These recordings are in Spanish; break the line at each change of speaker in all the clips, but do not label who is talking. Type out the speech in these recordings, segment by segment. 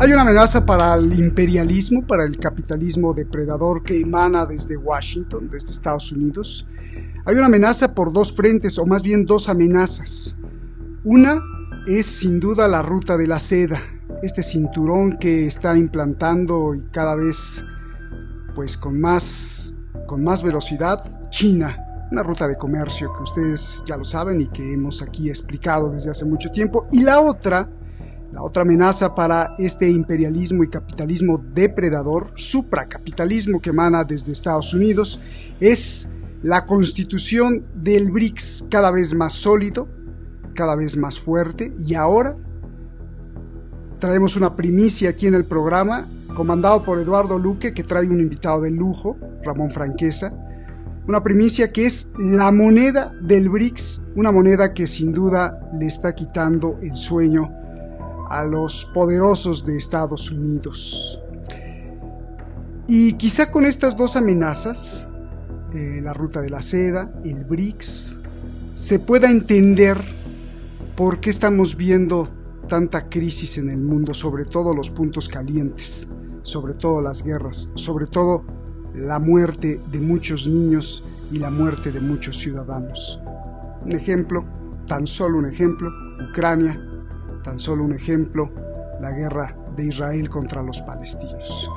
Hay una amenaza para el imperialismo, para el capitalismo depredador que emana desde Washington, desde Estados Unidos. Hay una amenaza por dos frentes, o más bien dos amenazas. Una es sin duda la ruta de la seda, este cinturón que está implantando y cada vez pues con más velocidad China, una ruta de comercio que ustedes ya lo saben y que hemos aquí explicado desde hace mucho tiempo. Y la otra amenaza para este imperialismo y capitalismo depredador, supracapitalismo que emana desde Estados Unidos, es la constitución del BRICS, cada vez más sólido, cada vez más fuerte, y ahora traemos una primicia aquí en el programa, comandado por Eduardo Luque, que trae un invitado de lujo, Ramón Franquesa, una primicia que es la moneda del BRICS, una moneda que sin duda le está quitando el sueño a los poderosos de Estados Unidos. Y quizá con estas dos amenazas, la ruta de la seda, el BRICS, se pueda entender por qué estamos viendo tanta crisis en el mundo, sobre todo los puntos calientes, sobre todo las guerras, sobre todo la muerte de muchos niños y la muerte de muchos ciudadanos. Un ejemplo, tan solo un ejemplo, Ucrania, tan solo un ejemplo, la guerra de Israel contra los palestinos.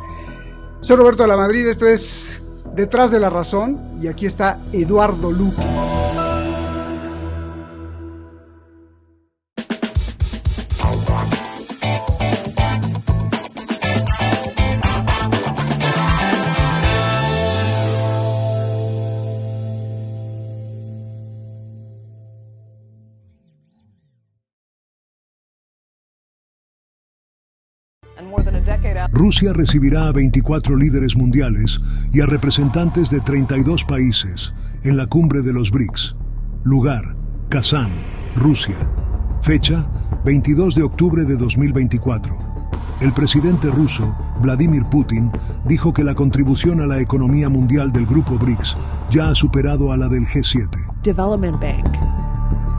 Soy Roberto de la Madrid, esto es Detrás de la Razón, y aquí está Eduardo Luque.
Rusia recibirá a 24 líderes mundiales y a representantes de 32 países en la cumbre de los BRICS. Lugar: Kazán, Rusia. Fecha: 22 de octubre de 2024. El presidente ruso, Vladimir Putin, dijo que la contribución a la economía mundial del grupo BRICS ya ha superado a la del G7.
Development Bank.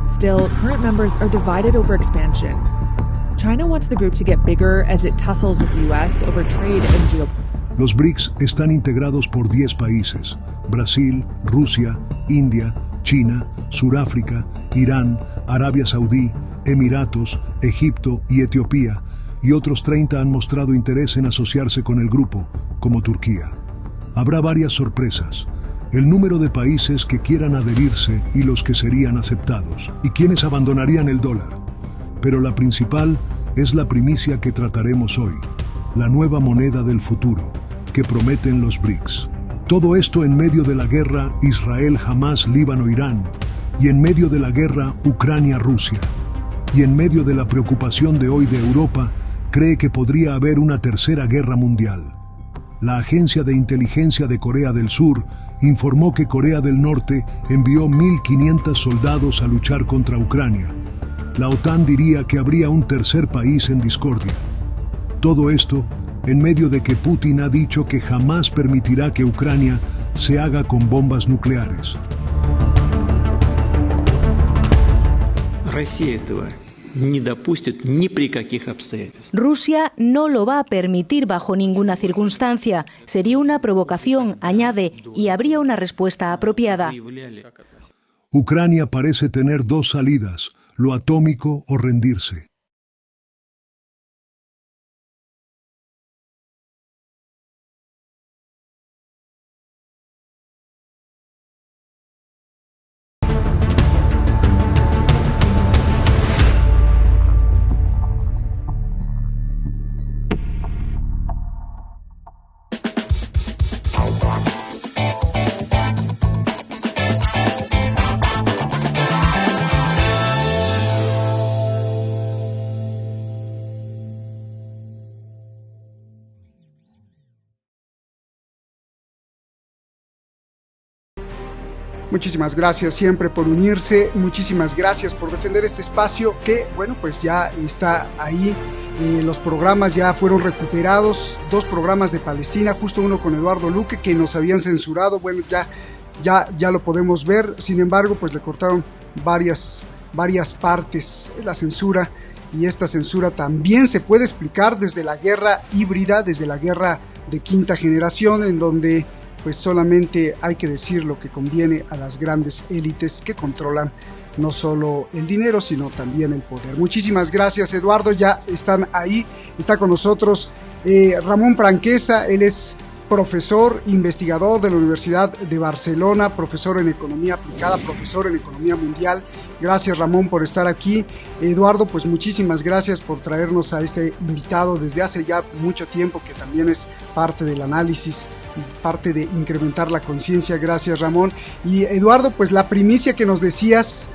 Still, current members are divided over expansion. China wants the group to get bigger as it tussles with the US over trade and geopolitics.
Los BRICS están integrados por 10 países: Brasil, Rusia, India, China, Suráfrica, Irán, Arabia Saudí, Emiratos, Egipto y Etiopía, y otros 30 han mostrado interés en asociarse con el grupo, como Turquía. Habrá varias sorpresas: el número de países que quieran adherirse y los que serían aceptados, y quienes abandonarían el dólar. Pero la principal es la primicia que trataremos hoy, la nueva moneda del futuro, que prometen los BRICS. Todo esto en medio de la guerra Israel-Hamás, Líbano-Irán, y en medio de la guerra Ucrania-Rusia, y en medio de la preocupación de hoy de Europa, cree que podría haber una tercera guerra mundial. La Agencia de Inteligencia de Corea del Sur informó que Corea del Norte envió 1.500 soldados a luchar contra Ucrania. La OTAN diría que habría un tercer país en discordia. Todo esto en medio de que Putin ha dicho que jamás permitirá que Ucrania se haga con bombas nucleares.
Rusia no lo va a permitir bajo ninguna circunstancia. Sería una provocación, añade, y habría una respuesta apropiada.
Ucrania parece tener dos salidas: lo atómico o rendirse.
Muchísimas gracias siempre por unirse, muchísimas gracias por defender este espacio que, bueno, pues ya está ahí. Los programas ya fueron recuperados, 2 programas de Palestina, justo uno con Eduardo Luque que nos habían censurado, bueno, ya lo podemos ver, sin embargo, pues le cortaron varias partes, la censura, y esta censura también se puede explicar desde la guerra híbrida, desde la guerra de quinta generación, en donde pues solamente hay que decir lo que conviene a las grandes élites que controlan no solo el dinero, sino también el poder. Muchísimas gracias, Eduardo. Ya están ahí, está con nosotros Ramón Franquesa. Él es profesor, investigador de la Universidad de Barcelona, profesor en economía aplicada, profesor en economía mundial. Gracias, Ramón, por estar aquí. Eduardo, pues muchísimas gracias por traernos a este invitado desde hace ya mucho tiempo, que también es parte del análisis, parte de incrementar la conciencia. Gracias, Ramón. Y Eduardo, pues la primicia que nos decías,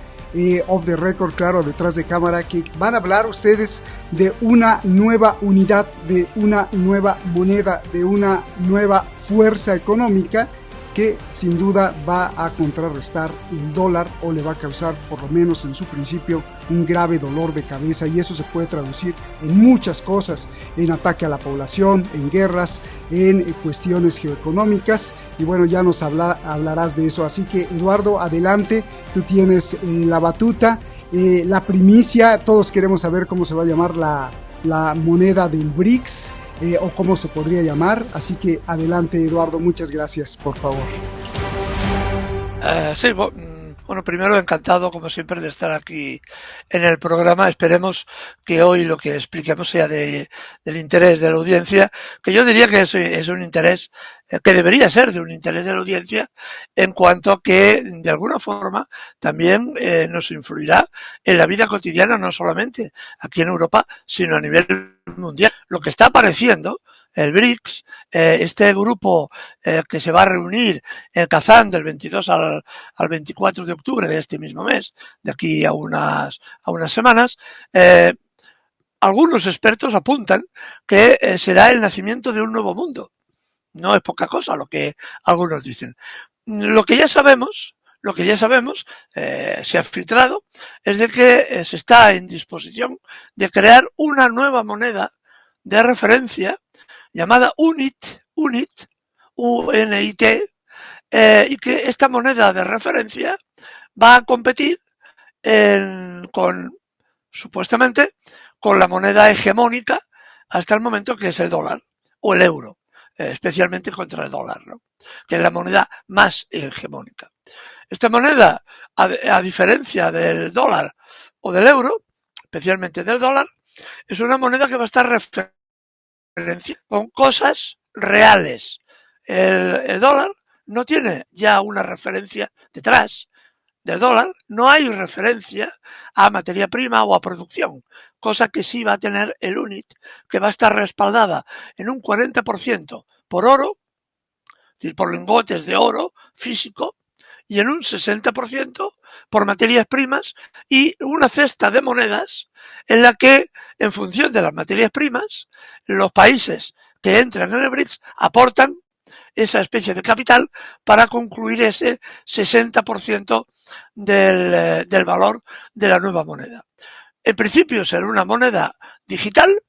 off the record, claro, detrás de cámara, que van a hablar ustedes de una nueva unidad, de una nueva moneda, de una nueva fuerza económica que sin duda va a contrarrestar el dólar, o le va a causar, por lo menos en su principio, un grave dolor de cabeza, y eso se puede traducir en muchas cosas: en ataque a la población, en guerras, en cuestiones geoeconómicas. Y bueno, ya nos hablarás de eso. Así que, Eduardo, adelante, tú tienes la batuta, la primicia. Todos queremos saber cómo se va a llamar la moneda del BRICS, o cómo se podría llamar. Así que adelante, Eduardo, muchas gracias, por favor.
Sí, bueno, primero encantado, como siempre, de estar aquí en el programa. Esperemos que hoy lo que expliquemos sea del interés de la audiencia, que yo diría que es un interés que debería ser de un interés de la audiencia, en cuanto a que de alguna forma también nos influirá en la vida cotidiana, no solamente aquí en Europa, sino a nivel mundial. Lo que está apareciendo, el BRICS, este grupo que se va a reunir en Kazán del 22 al 24 de octubre de este mismo mes, de aquí a unas semanas, algunos expertos apuntan que será el nacimiento de un nuevo mundo. No es poca cosa lo que algunos dicen. Lo que ya sabemos, se ha filtrado, es de que se está en disposición de crear una nueva moneda de referencia llamada UNIT, U-N-I-T, y que esta moneda de referencia va a competir supuestamente con la moneda hegemónica hasta el momento, que es el dólar o el euro, especialmente contra el dólar, ¿no?, que es la moneda más hegemónica. Esta moneda, a diferencia del dólar o del euro, especialmente del dólar, es una moneda que va a estar referenciada con cosas reales. El dólar no tiene ya una referencia detrás del dólar, no hay referencia a materia prima o a producción, cosa que sí va a tener el UNIT, que va a estar respaldada en un 40% por oro, es decir, por lingotes de oro físico, y en un 60% por materias primas, y una cesta de monedas en la que, en función de las materias primas, los países que entran en el BRICS aportan esa especie de capital para concluir ese 60% del valor de la nueva moneda. En principio será una moneda digital,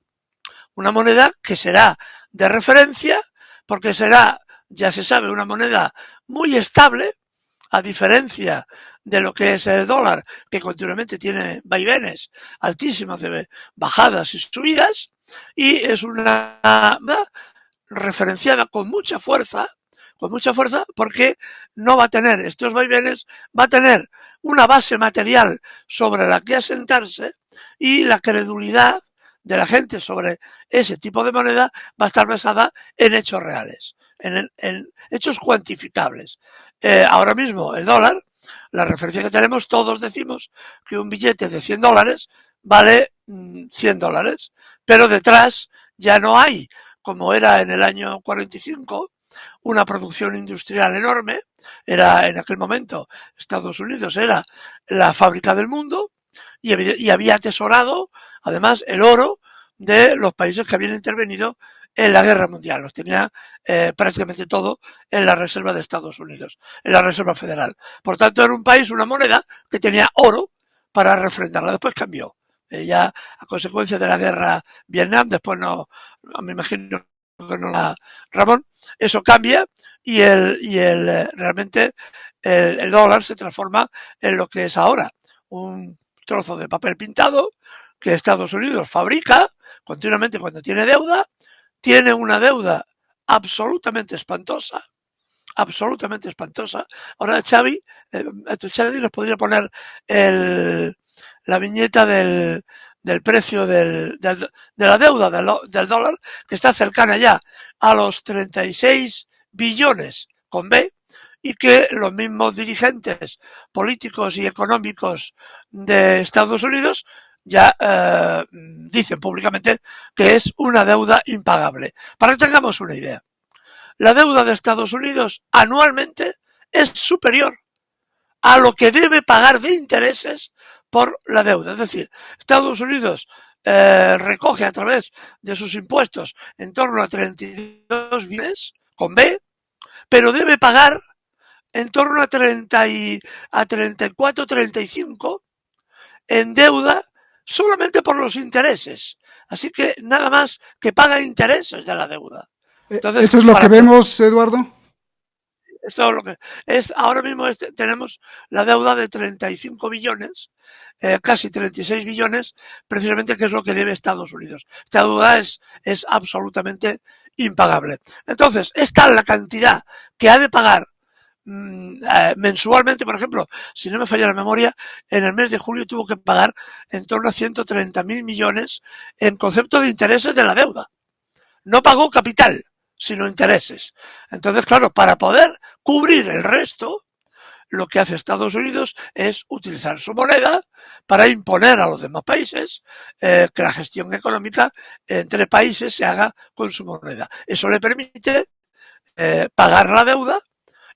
una moneda que será de referencia, porque será, ya se sabe, una moneda muy estable, a diferencia de lo que es el dólar, que continuamente tiene vaivenes altísimos de bajadas y subidas, y es una referenciada con mucha fuerza, porque no va a tener estos vaivenes, va a tener una base material sobre la que asentarse, y la credulidad de la gente sobre ese tipo de moneda va a estar basada en hechos reales, en hechos cuantificables. Ahora mismo el dólar, la referencia que tenemos, todos decimos que un billete de $100 vale $100, pero detrás ya no hay, como era en el año 45, una producción industrial enorme. Era, en aquel momento, Estados Unidos era la fábrica del mundo, y había atesorado además el oro de los países que habían intervenido en la guerra mundial. Los tenía prácticamente todo en la reserva de Estados Unidos, en la Reserva Federal. Por tanto, era un país, una moneda que tenía oro para refrendarla. Después cambió. Ya a consecuencia de la guerra Vietnam, después no, me imagino que no la, Ramón, eso cambia, y realmente el dólar se transforma en lo que es ahora, un trozo de papel pintado que Estados Unidos fabrica continuamente cuando tiene deuda, tiene una deuda absolutamente espantosa. Ahora Xavi nos podría poner la viñeta del precio de la deuda del dólar, que está cercana ya a los 36 billones con B, y que los mismos dirigentes políticos y económicos de Estados Unidos ya dicen públicamente que es una deuda impagable. Para que tengamos una idea, la deuda de Estados Unidos anualmente es superior a lo que debe pagar de intereses por la deuda. Es decir, Estados Unidos recoge a través de sus impuestos en torno a 32 billones con B, pero debe pagar en torno a 34, 35 en deuda solamente por los intereses. Así que nada más que paga intereses de la deuda.
Entonces, ¿eso es lo que vemos, Eduardo?
Esto es lo que es. Ahora mismo tenemos la deuda de 35 billones, casi 36 billones, precisamente, que es lo que debe Estados Unidos. Esta deuda es absolutamente impagable. Entonces, esta es la cantidad que ha de pagar mensualmente. Por ejemplo, si no me falla la memoria, en el mes de julio tuvo que pagar en torno a 130.000 millones en concepto de intereses de la deuda. No pagó capital, sino intereses. Entonces, claro, para poder cubrir el resto, lo que hace Estados Unidos es utilizar su moneda para imponer a los demás países que la gestión económica entre países se haga con su moneda. Eso le permite pagar la deuda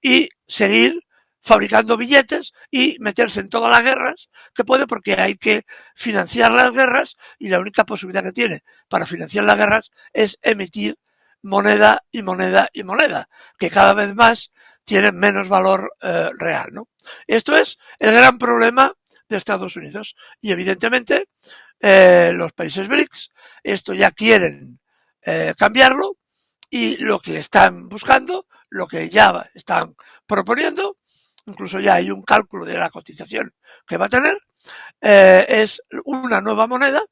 y seguir fabricando billetes y meterse en todas las guerras que puede, porque hay que financiar las guerras, y la única posibilidad que tiene para financiar las guerras es emitir moneda, que cada vez más tienen menos valor real, ¿no? Esto es el gran problema de Estados Unidos, y evidentemente los países BRICS esto ya quieren cambiarlo, y lo que están buscando, lo que ya están proponiendo, incluso ya hay un cálculo de la cotización que va a tener, es una nueva moneda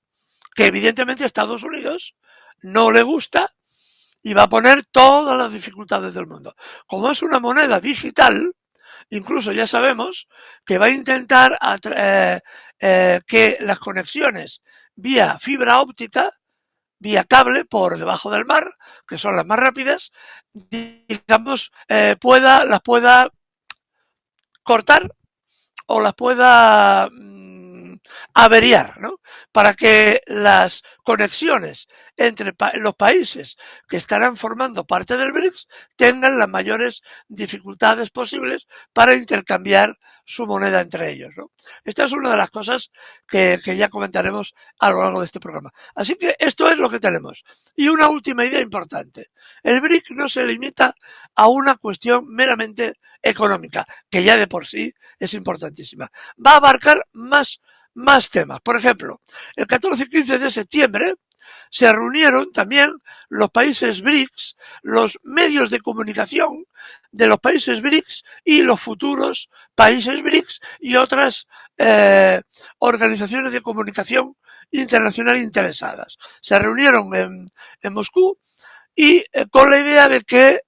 que evidentemente a Estados Unidos no le gusta y va a poner todas las dificultades del mundo. Como es una moneda digital, incluso ya sabemos que va a intentar que las conexiones vía fibra óptica, vía cable por debajo del mar, que son las más rápidas, digamos, las pueda cortar o las pueda averiar, ¿no? Para que las conexiones entre los países que estarán formando parte del BRICS tengan las mayores dificultades posibles para intercambiar su moneda entre ellos, ¿no? Esta es una de las cosas que ya comentaremos a lo largo de este programa. Así que esto es lo que tenemos. Y una última idea importante. El BRIC no se limita a una cuestión meramente económica, que ya de por sí es importantísima. Va a abarcar más temas. Por ejemplo, el 14 y 15 de septiembre se reunieron también los países BRICS, los medios de comunicación de los países BRICS y los futuros países BRICS y otras organizaciones de comunicación internacional interesadas. Se reunieron en Moscú, y con la idea de que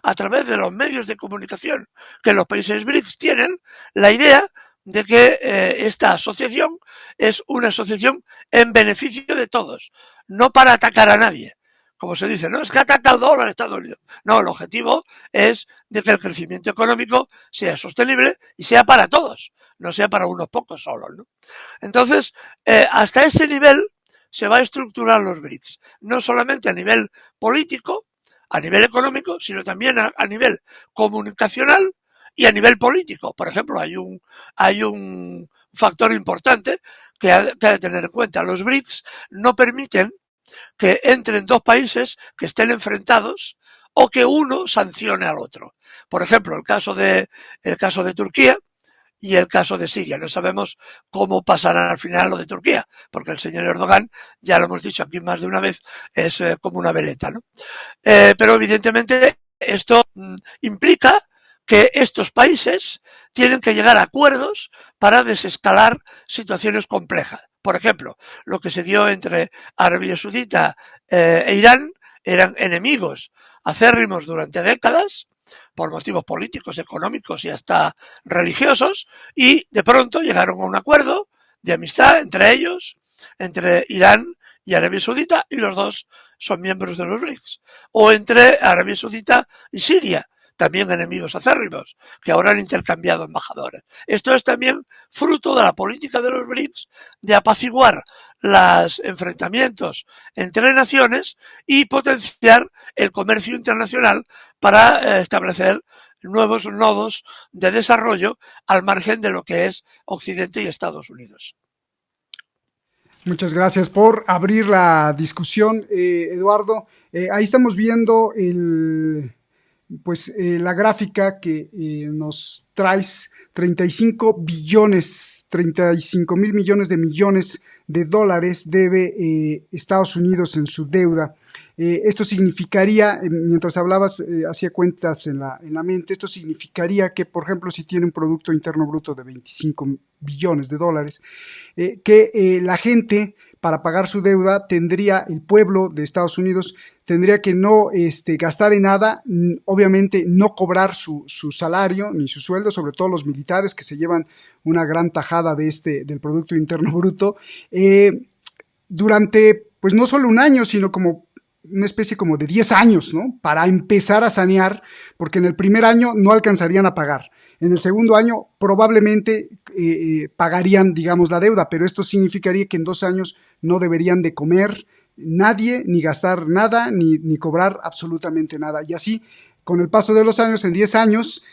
a través de los medios de comunicación que los países BRICS tienen, la idea de que esta asociación es una asociación en beneficio de todos, no para atacar a nadie. Como se dice, no es que ataca al dólar a Estados Unidos. No, el objetivo es de que el crecimiento económico sea sostenible y sea para todos, no sea para unos pocos solos, ¿no? Entonces, hasta ese nivel se va a estructurar los BRICS, no solamente a nivel político, a nivel económico, sino también a nivel comunicacional y a nivel político. Por ejemplo, hay un factor importante que hay que tener en cuenta. Los BRICS no permiten que entren dos países que estén enfrentados o que uno sancione al otro. Por ejemplo, el caso de Turquía y el caso de Siria. No sabemos cómo pasará al final lo de Turquía, porque el señor Erdogan, ya lo hemos dicho aquí más de una vez, es como una veleta, ¿no? Pero evidentemente esto implica que estos países tienen que llegar a acuerdos para desescalar situaciones complejas. Por ejemplo, lo que se dio entre Arabia Saudita e Irán eran enemigos acérrimos durante décadas por motivos políticos, económicos y hasta religiosos, y de pronto llegaron a un acuerdo de amistad entre ellos, entre Irán y Arabia Saudita, y los dos son miembros de los BRICS. O entre Arabia Saudita y Siria, también enemigos acérrimos, que ahora han intercambiado embajadores. Esto es también fruto de la política de los BRICS de apaciguar los enfrentamientos entre naciones y potenciar el comercio internacional para establecer nuevos nodos de desarrollo al margen de lo que es Occidente y Estados Unidos.
Muchas gracias por abrir la discusión, Eduardo. Ahí estamos viendo la gráfica que nos traes, 35 mil millones de dólares debe Estados Unidos en su deuda. Esto significaría, mientras hablabas, hacía cuentas en la mente, esto significaría que, por ejemplo, si tiene un Producto Interno Bruto de 25 billones de dólares, que la gente, para pagar su deuda, el pueblo de Estados Unidos tendría que no gastar en nada, obviamente no cobrar su salario ni su sueldo, sobre todo los militares que se llevan una gran tajada del Producto Interno Bruto, durante, pues no solo un año, sino como una especie como de 10 años, ¿no? Para empezar a sanear, porque en el primer año no alcanzarían a pagar. En el segundo año probablemente pagarían, digamos, la deuda, pero esto significaría que en 2 años no deberían de comer nadie, ni gastar nada, ni cobrar absolutamente nada. Y así, con el paso de los años, en 10 años,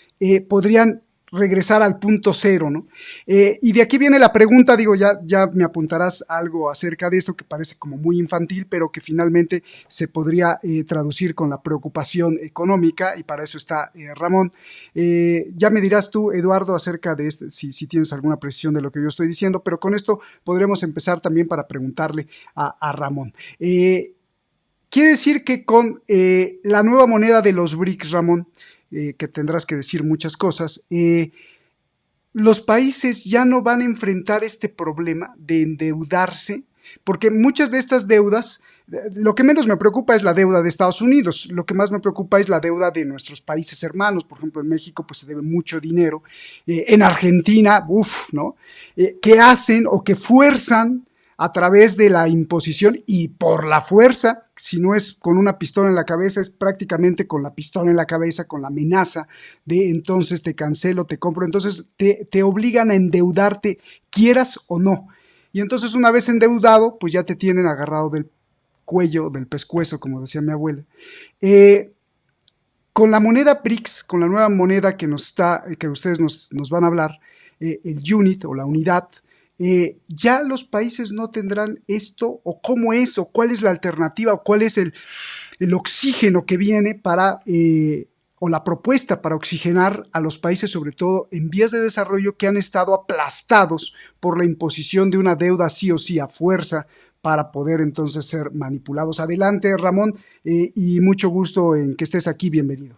podrían regresar al punto cero, ¿no? Y de aquí viene la pregunta, digo, ya me apuntarás algo acerca de esto que parece como muy infantil, pero que finalmente se podría traducir con la preocupación económica, y para eso está Ramón. Ya me dirás tú, Eduardo, acerca de si tienes alguna precisión de lo que yo estoy diciendo, pero con esto podremos empezar también para preguntarle a Ramón. Quiere decir que con la nueva moneda de los BRICS, Ramón, que tendrás que decir muchas cosas, los países ya no van a enfrentar este problema de endeudarse, porque muchas de estas deudas, lo que menos me preocupa es la deuda de Estados Unidos, lo que más me preocupa es la deuda de nuestros países hermanos. Por ejemplo, en México pues se debe mucho dinero, en Argentina, ¿no? Que hacen o que fuerzan a través de la imposición y por la fuerza, si no es con una pistola en la cabeza, es prácticamente con la pistola en la cabeza, con la amenaza de entonces te cancelo, te compro, entonces te obligan a endeudarte, quieras o no. Y entonces una vez endeudado, pues ya te tienen agarrado del cuello, del pescuezo, como decía mi abuela. Con la moneda BRICS, con la nueva moneda que ustedes nos van a hablar, el UNIT o la unidad, ya los países no tendrán esto, o cómo es, o cuál es la alternativa, o cuál es el oxígeno que viene o la propuesta para oxigenar a los países, sobre todo en vías de desarrollo, que han estado aplastados por la imposición de una deuda sí o sí a fuerza para poder entonces ser manipulados. Adelante, Ramón, y mucho gusto en que estés aquí, bienvenido.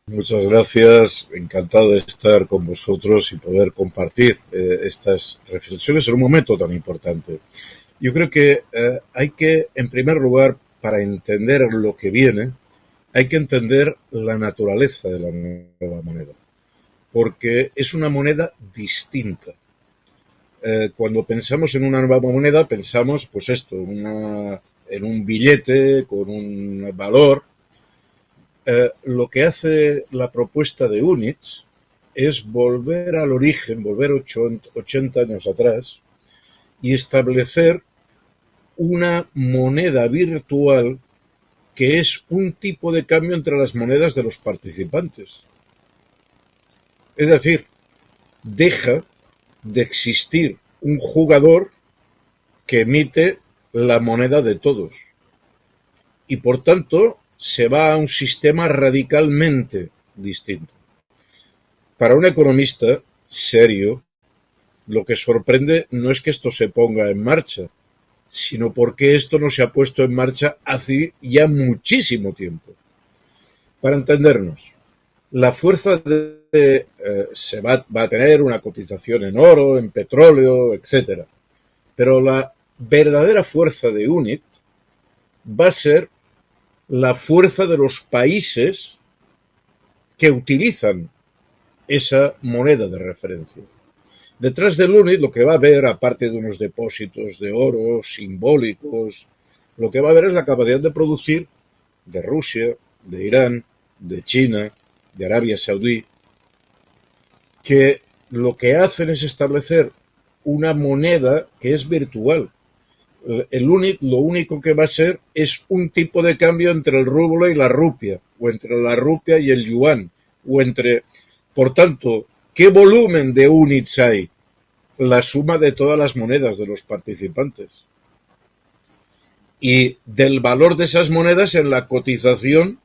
Muchas gracias, encantado de estar con vosotros y poder compartir estas reflexiones en un momento tan importante. Yo creo que hay que, en primer lugar, para entender lo que viene, hay que entender la naturaleza de la nueva moneda, porque es una moneda distinta. Cuando pensamos en una nueva moneda, pensamos, pues esto, en un billete con un valor. Lo que hace la propuesta de UNIT es volver al origen, volver 80 años atrás y establecer una moneda virtual que es un tipo de cambio entre las monedas de los participantes. Es decir, deja de existir un jugador que emite la moneda de todos y por tanto se va a un sistema radicalmente distinto. Para un economista serio, lo que sorprende no es que esto se ponga en marcha, sino porque esto no se ha puesto en marcha hace ya muchísimo tiempo. Para entendernos, la fuerza se va a tener una cotización en oro, en petróleo, etcétera. Pero la verdadera fuerza de UNIT va a ser la fuerza de los países que utilizan esa moneda de referencia. Detrás del UNIT lo que va a haber, aparte de unos depósitos de oro simbólicos, lo que va a haber es la capacidad de producir de Rusia, de Irán, de China, de Arabia Saudí, que lo que hacen es establecer una moneda que es virtual. El UNIT lo único que va a ser es un tipo de cambio entre el rublo y la rupia, o entre la rupia y el yuan, o entre... Por tanto, ¿qué volumen de UNITs hay? La suma de todas las monedas de los participantes. Y del valor de esas monedas en la cotización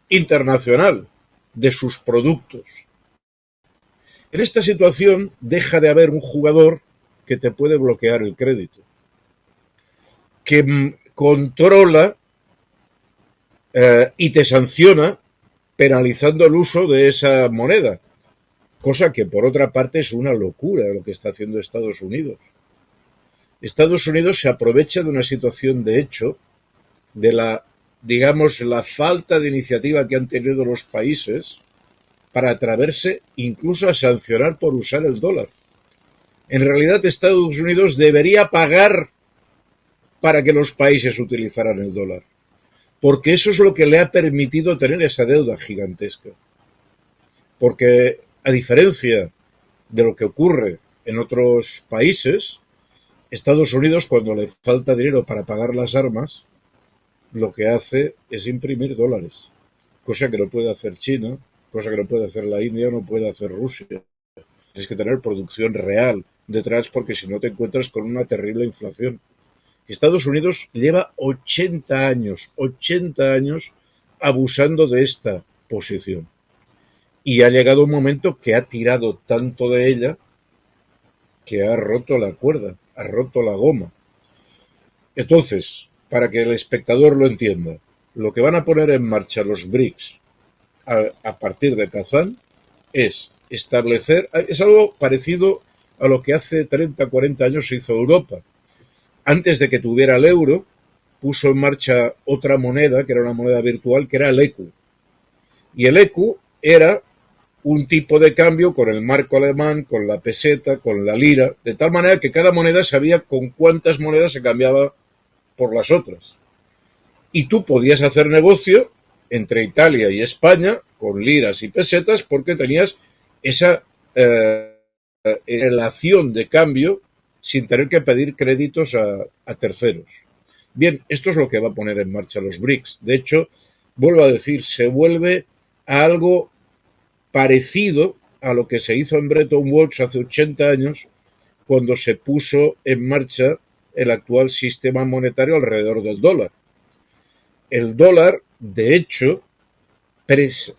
internacional de sus productos. En esta situación deja de haber un jugador que te puede bloquear el crédito, que controla y te sanciona penalizando el uso de esa moneda, cosa que por otra parte es una locura lo que está haciendo Estados Unidos. Estados Unidos se aprovecha de una situación de hecho, de la falta de iniciativa que han tenido los países para atreverse incluso a sancionar por usar el dólar. En realidad Estados Unidos debería pagar para que los países utilizaran el dólar, porque eso es lo que le ha permitido tener esa deuda gigantesca. Porque, a diferencia de lo que ocurre en otros países, Estados Unidos, cuando le falta dinero para pagar las armas, lo que hace es imprimir dólares, cosa que no puede hacer China, cosa que no puede hacer la India, no puede hacer Rusia. Tienes que tener producción real detrás, porque si no te encuentras con una terrible inflación. Estados Unidos lleva 80 años abusando de esta posición. Y ha llegado un momento que ha tirado tanto de ella que ha roto la cuerda, ha roto la goma. Entonces, para que el espectador lo entienda, lo que van a poner en marcha los BRICS a partir de Kazán es establecer, es algo parecido a lo que hace 30, 40 años hizo Europa. Antes de que tuviera el euro, puso en marcha otra moneda, que era una moneda virtual, que era el ECU. Y el ECU era un tipo de cambio con el marco alemán, con la peseta, con la lira, de tal manera que cada moneda sabía con cuántas monedas se cambiaba por las otras. Y tú podías hacer negocio entre Italia y España con liras y pesetas porque tenías esa relación de cambio sin tener que pedir créditos a terceros. Bien, esto es lo que va a poner en marcha los BRICS. De hecho, vuelvo a decir, se vuelve a algo parecido a lo que se hizo en Bretton Woods hace 80 años, cuando se puso en marcha el actual sistema monetario alrededor del dólar. El dólar, de hecho,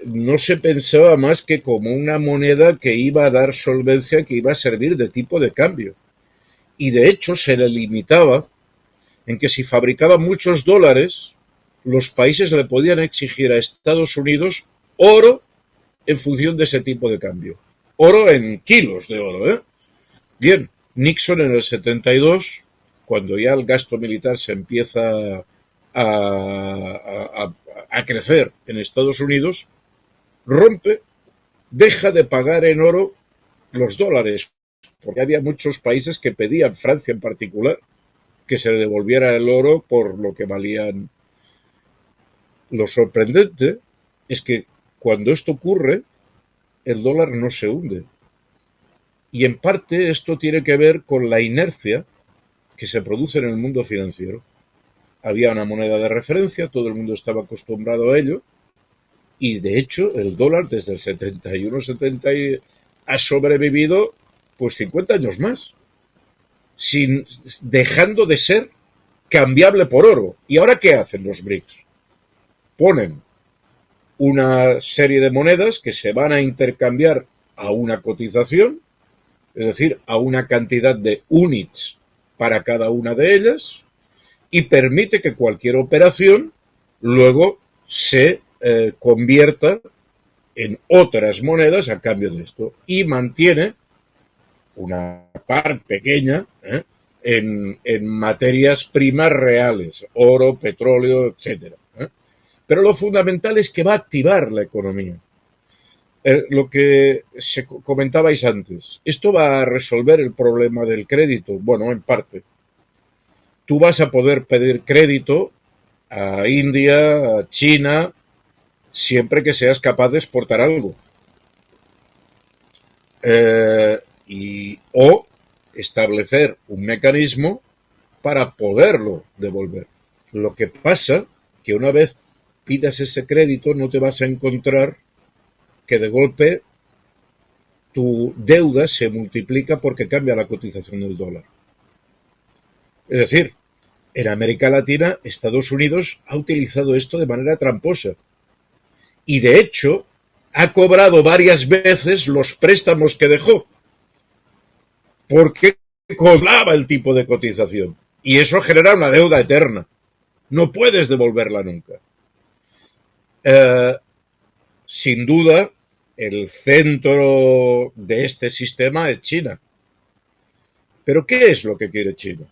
no se pensaba más que como una moneda que iba a dar solvencia, que iba a servir de tipo de cambio. Y de hecho se le limitaba en que si fabricaba muchos dólares, los países le podían exigir a Estados Unidos oro en función de ese tipo de cambio. Oro en kilos de oro, ¿eh? Bien, Nixon en el 72, cuando ya el gasto militar se empieza a crecer en Estados Unidos, rompe, deja de pagar en oro los dólares, porque había muchos países que pedían, Francia en particular, que se le devolviera el oro por lo que valían. Lo sorprendente es que cuando esto ocurre, el dólar no se hunde. Y en parte esto tiene que ver con la inercia que se produce en el mundo financiero. Había una moneda de referencia, todo el mundo estaba acostumbrado a ello, y de hecho el dólar desde el 71-70 ha sobrevivido pues 50 años más, dejando de ser cambiable por oro. ¿Y ahora qué hacen los BRICS? Ponen una serie de monedas que se van a intercambiar a una cotización, es decir, a una cantidad de units para cada una de ellas, y permite que cualquier operación luego se convierta en otras monedas a cambio de esto y mantiene una parte pequeña en materias primas reales, oro, petróleo, etcétera. Pero lo fundamental es que va a activar la economía. Lo que comentabais antes, ¿esto va a resolver el problema del crédito? Bueno, en parte. Tú vas a poder pedir crédito a India, a China, siempre que seas capaz de exportar algo. O establecer un mecanismo para poderlo devolver. Lo que pasa que una vez pidas ese crédito no te vas a encontrar que de golpe tu deuda se multiplica porque cambia la cotización del dólar. Es decir, en América Latina, Estados Unidos ha utilizado esto de manera tramposa. Y de hecho, ha cobrado varias veces los préstamos que dejó. Porque cobraba el tipo de cotización. Y eso genera una deuda eterna. No puedes devolverla nunca. Sin duda, el centro de este sistema es China. ¿Pero qué es lo que quiere China?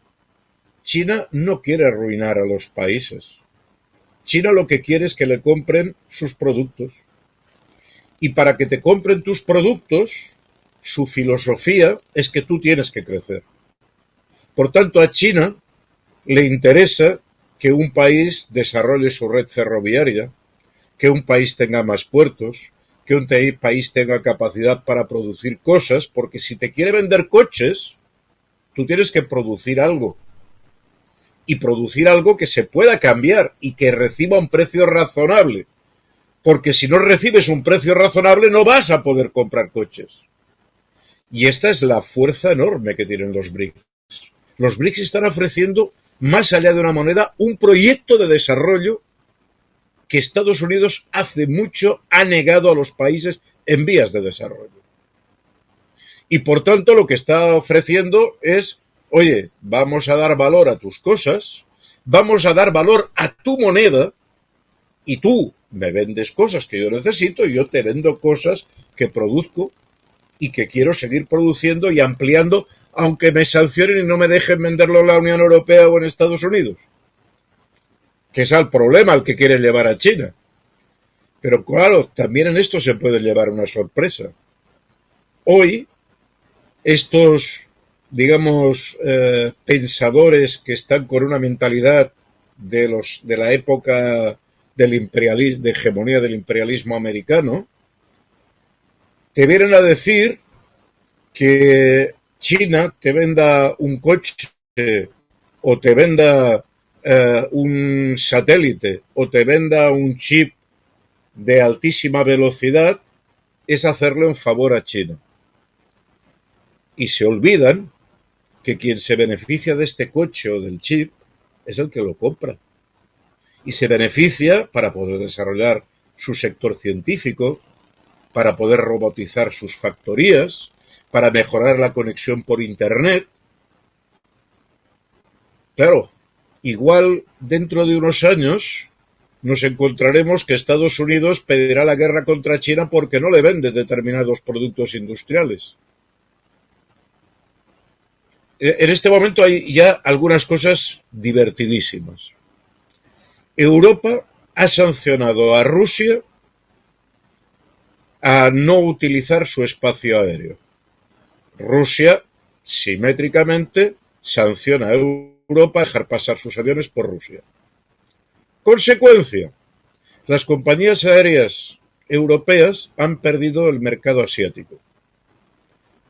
China no quiere arruinar a los países. China lo que quiere es que le compren sus productos. Y para que te compren tus productos, su filosofía es que tú tienes que crecer. Por tanto, a China le interesa que un país desarrolle su red ferroviaria, que un país tenga más puertos, que un país tenga capacidad para producir cosas, porque si te quiere vender coches, tú tienes que producir algo. Y producir algo que se pueda cambiar y que reciba un precio razonable. Porque si no recibes un precio razonable no vas a poder comprar coches. Y esta es la fuerza enorme que tienen los BRICS. Los BRICS están ofreciendo, más allá de una moneda, un proyecto de desarrollo que Estados Unidos hace mucho ha negado a los países en vías de desarrollo. Y por tanto lo que está ofreciendo es, oye, vamos a dar valor a tus cosas, vamos a dar valor a tu moneda y tú me vendes cosas que yo necesito y yo te vendo cosas que produzco y que quiero seguir produciendo y ampliando, aunque me sancionen y no me dejen venderlo en la Unión Europea o en Estados Unidos. Que es el problema al que quieren llevar a China. Pero claro, también en esto se puede llevar una sorpresa. Hoy, estos, digamos, pensadores que están con una mentalidad de la época del imperialismo, de hegemonía del imperialismo americano, te vienen a decir que China te venda un coche o te venda un satélite o te venda un chip de altísima velocidad es hacerle un favor a China. Y se olvidan que quien se beneficia de este coche o del chip es el que lo compra. Y se beneficia para poder desarrollar su sector científico, para poder robotizar sus factorías, para mejorar la conexión por Internet. Claro, igual dentro de unos años nos encontraremos que Estados Unidos pedirá la guerra contra China porque no le vende determinados productos industriales. En este momento hay ya algunas cosas divertidísimas. Europa ha sancionado a Rusia a no utilizar su espacio aéreo. Rusia, simétricamente, sanciona a Europa a dejar pasar sus aviones por Rusia. Consecuencia, las compañías aéreas europeas han perdido el mercado asiático,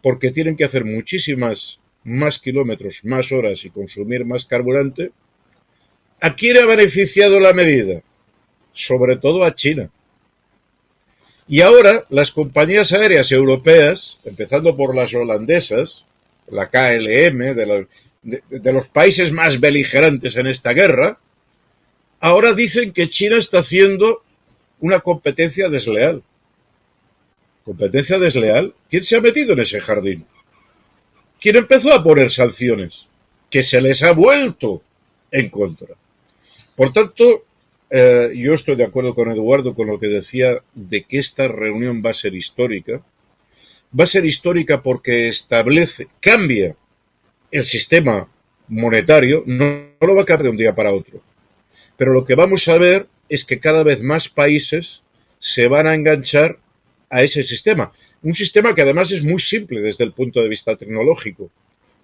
porque tienen que hacer muchísimas más kilómetros, más horas y consumir más carburante. ¿A quién ha beneficiado la medida? Sobre todo a China. Y ahora las compañías aéreas europeas, empezando por las holandesas, la KLM, de los países más beligerantes en esta guerra, ahora dicen que China está haciendo una competencia desleal. ¿Competencia desleal? ¿Quién se ha metido en ese jardín? ¿Quién empezó a poner sanciones? Que se les ha vuelto en contra. Por tanto, yo estoy de acuerdo con Eduardo con lo que decía de que esta reunión va a ser histórica. Va a ser histórica porque cambia el sistema monetario, no lo va a cambiar de un día para otro. Pero lo que vamos a ver es que cada vez más países se van a enganchar a ese sistema. Un sistema que además es muy simple desde el punto de vista tecnológico,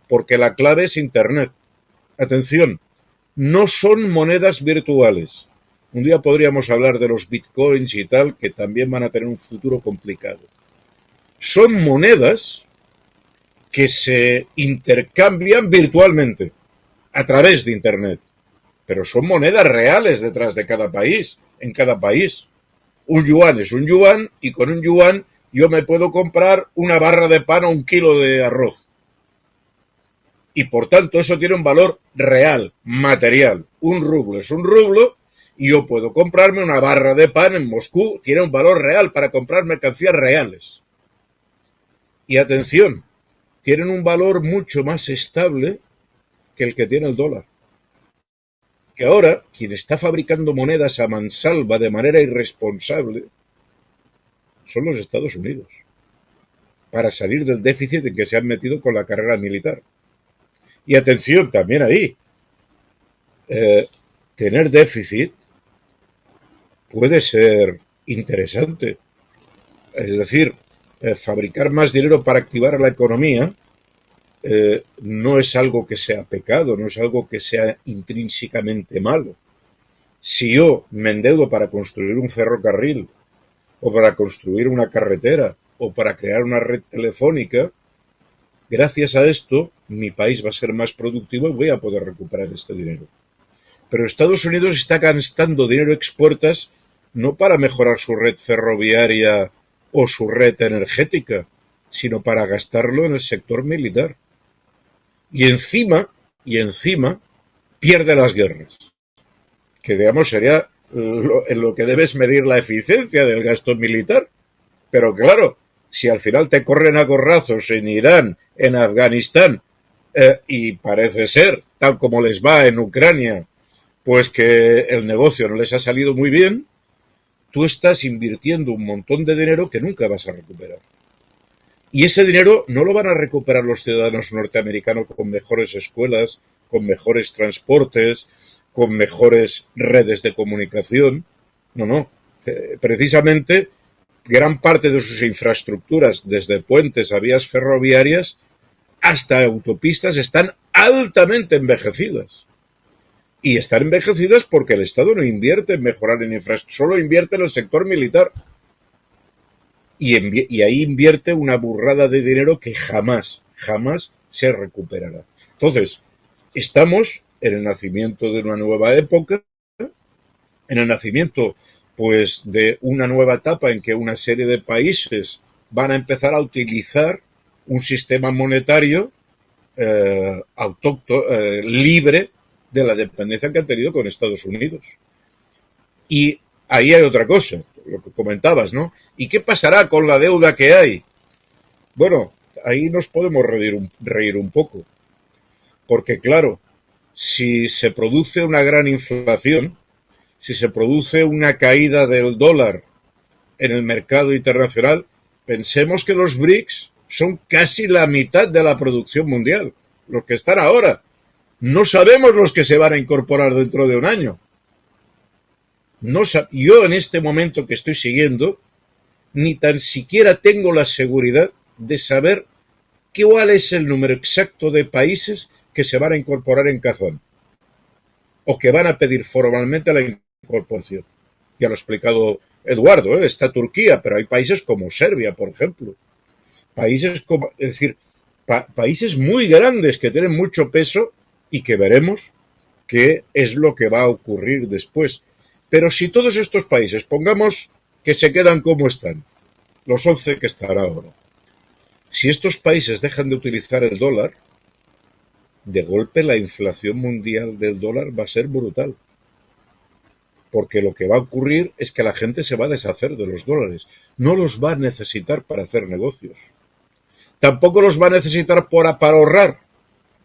porque la clave es Internet. Atención, no son monedas virtuales. Un día podríamos hablar de los bitcoins y tal, que también van a tener un futuro complicado. Son monedas que se intercambian virtualmente a través de Internet. Pero son monedas reales detrás de cada país, en cada país. Un yuan es un yuan y con un yuan yo me puedo comprar una barra de pan o un kilo de arroz. Y por tanto eso tiene un valor real, material. Un rublo es un rublo y yo puedo comprarme una barra de pan en Moscú, tiene un valor real para comprar mercancías reales. Y atención, tienen un valor mucho más estable que el que tiene el dólar. Que ahora, quien está fabricando monedas a mansalva de manera irresponsable son los Estados Unidos, para salir del déficit en que se han metido con la carrera militar. Y atención, también ahí, tener déficit puede ser interesante. Es decir, fabricar más dinero para activar la economía no es algo que sea pecado, no es algo que sea intrínsecamente malo. Si yo me endeudo para construir un ferrocarril, o para construir una carretera, o para crear una red telefónica, gracias a esto mi país va a ser más productivo y voy a poder recuperar este dinero. Pero Estados Unidos está gastando dinero expuertas no para mejorar su red ferroviaria o su red energética, sino para gastarlo en el sector militar. Y encima, pierde las guerras. Que digamos sería en lo que debes medir la eficiencia del gasto militar. Pero claro, si al final te corren a gorrazos en Irán, en Afganistán, y parece ser, tal como les va en Ucrania, pues que el negocio no les ha salido muy bien, tú estás invirtiendo un montón de dinero que nunca vas a recuperar. Y ese dinero no lo van a recuperar los ciudadanos norteamericanos con mejores escuelas, con mejores transportes, con mejores redes de comunicación. No. Precisamente, gran parte de sus infraestructuras, desde puentes a vías ferroviarias hasta autopistas, están altamente envejecidas. Y están envejecidas porque el Estado no invierte en mejorar en infraestructura, solo invierte en el sector militar. Y ahí invierte una burrada de dinero que jamás se recuperará. Entonces, estamos en el nacimiento de una nueva época, en el nacimiento, pues, de una nueva etapa en que una serie de países van a empezar a utilizar un sistema monetario libre de la dependencia que han tenido con Estados Unidos. Y ahí hay otra cosa, lo que comentabas, ¿no? ¿Y qué pasará con la deuda que hay? Bueno, ahí nos podemos reír un poco. Porque, claro, si se produce una gran inflación, si se produce una caída del dólar en el mercado internacional, pensemos que los BRICS son casi la mitad de la producción mundial, los que están ahora. No sabemos los que se van a incorporar dentro de un año. Yo en este momento que estoy siguiendo, ni tan siquiera tengo la seguridad de saber cuál es el número exacto de países que se van a incorporar en Kazán o que van a pedir formalmente la incorporación. Ya lo ha explicado Eduardo, está Turquía, pero hay países como Serbia, por ejemplo. Países como, es decir, países muy grandes que tienen mucho peso y que veremos qué es lo que va a ocurrir después. Pero si todos estos países, pongamos que se quedan como están, los 11 que están ahora, si estos países dejan de utilizar el dólar, de golpe la inflación mundial del dólar va a ser brutal. Porque lo que va a ocurrir es que la gente se va a deshacer de los dólares. No los va a necesitar para hacer negocios. Tampoco los va a necesitar para ahorrar,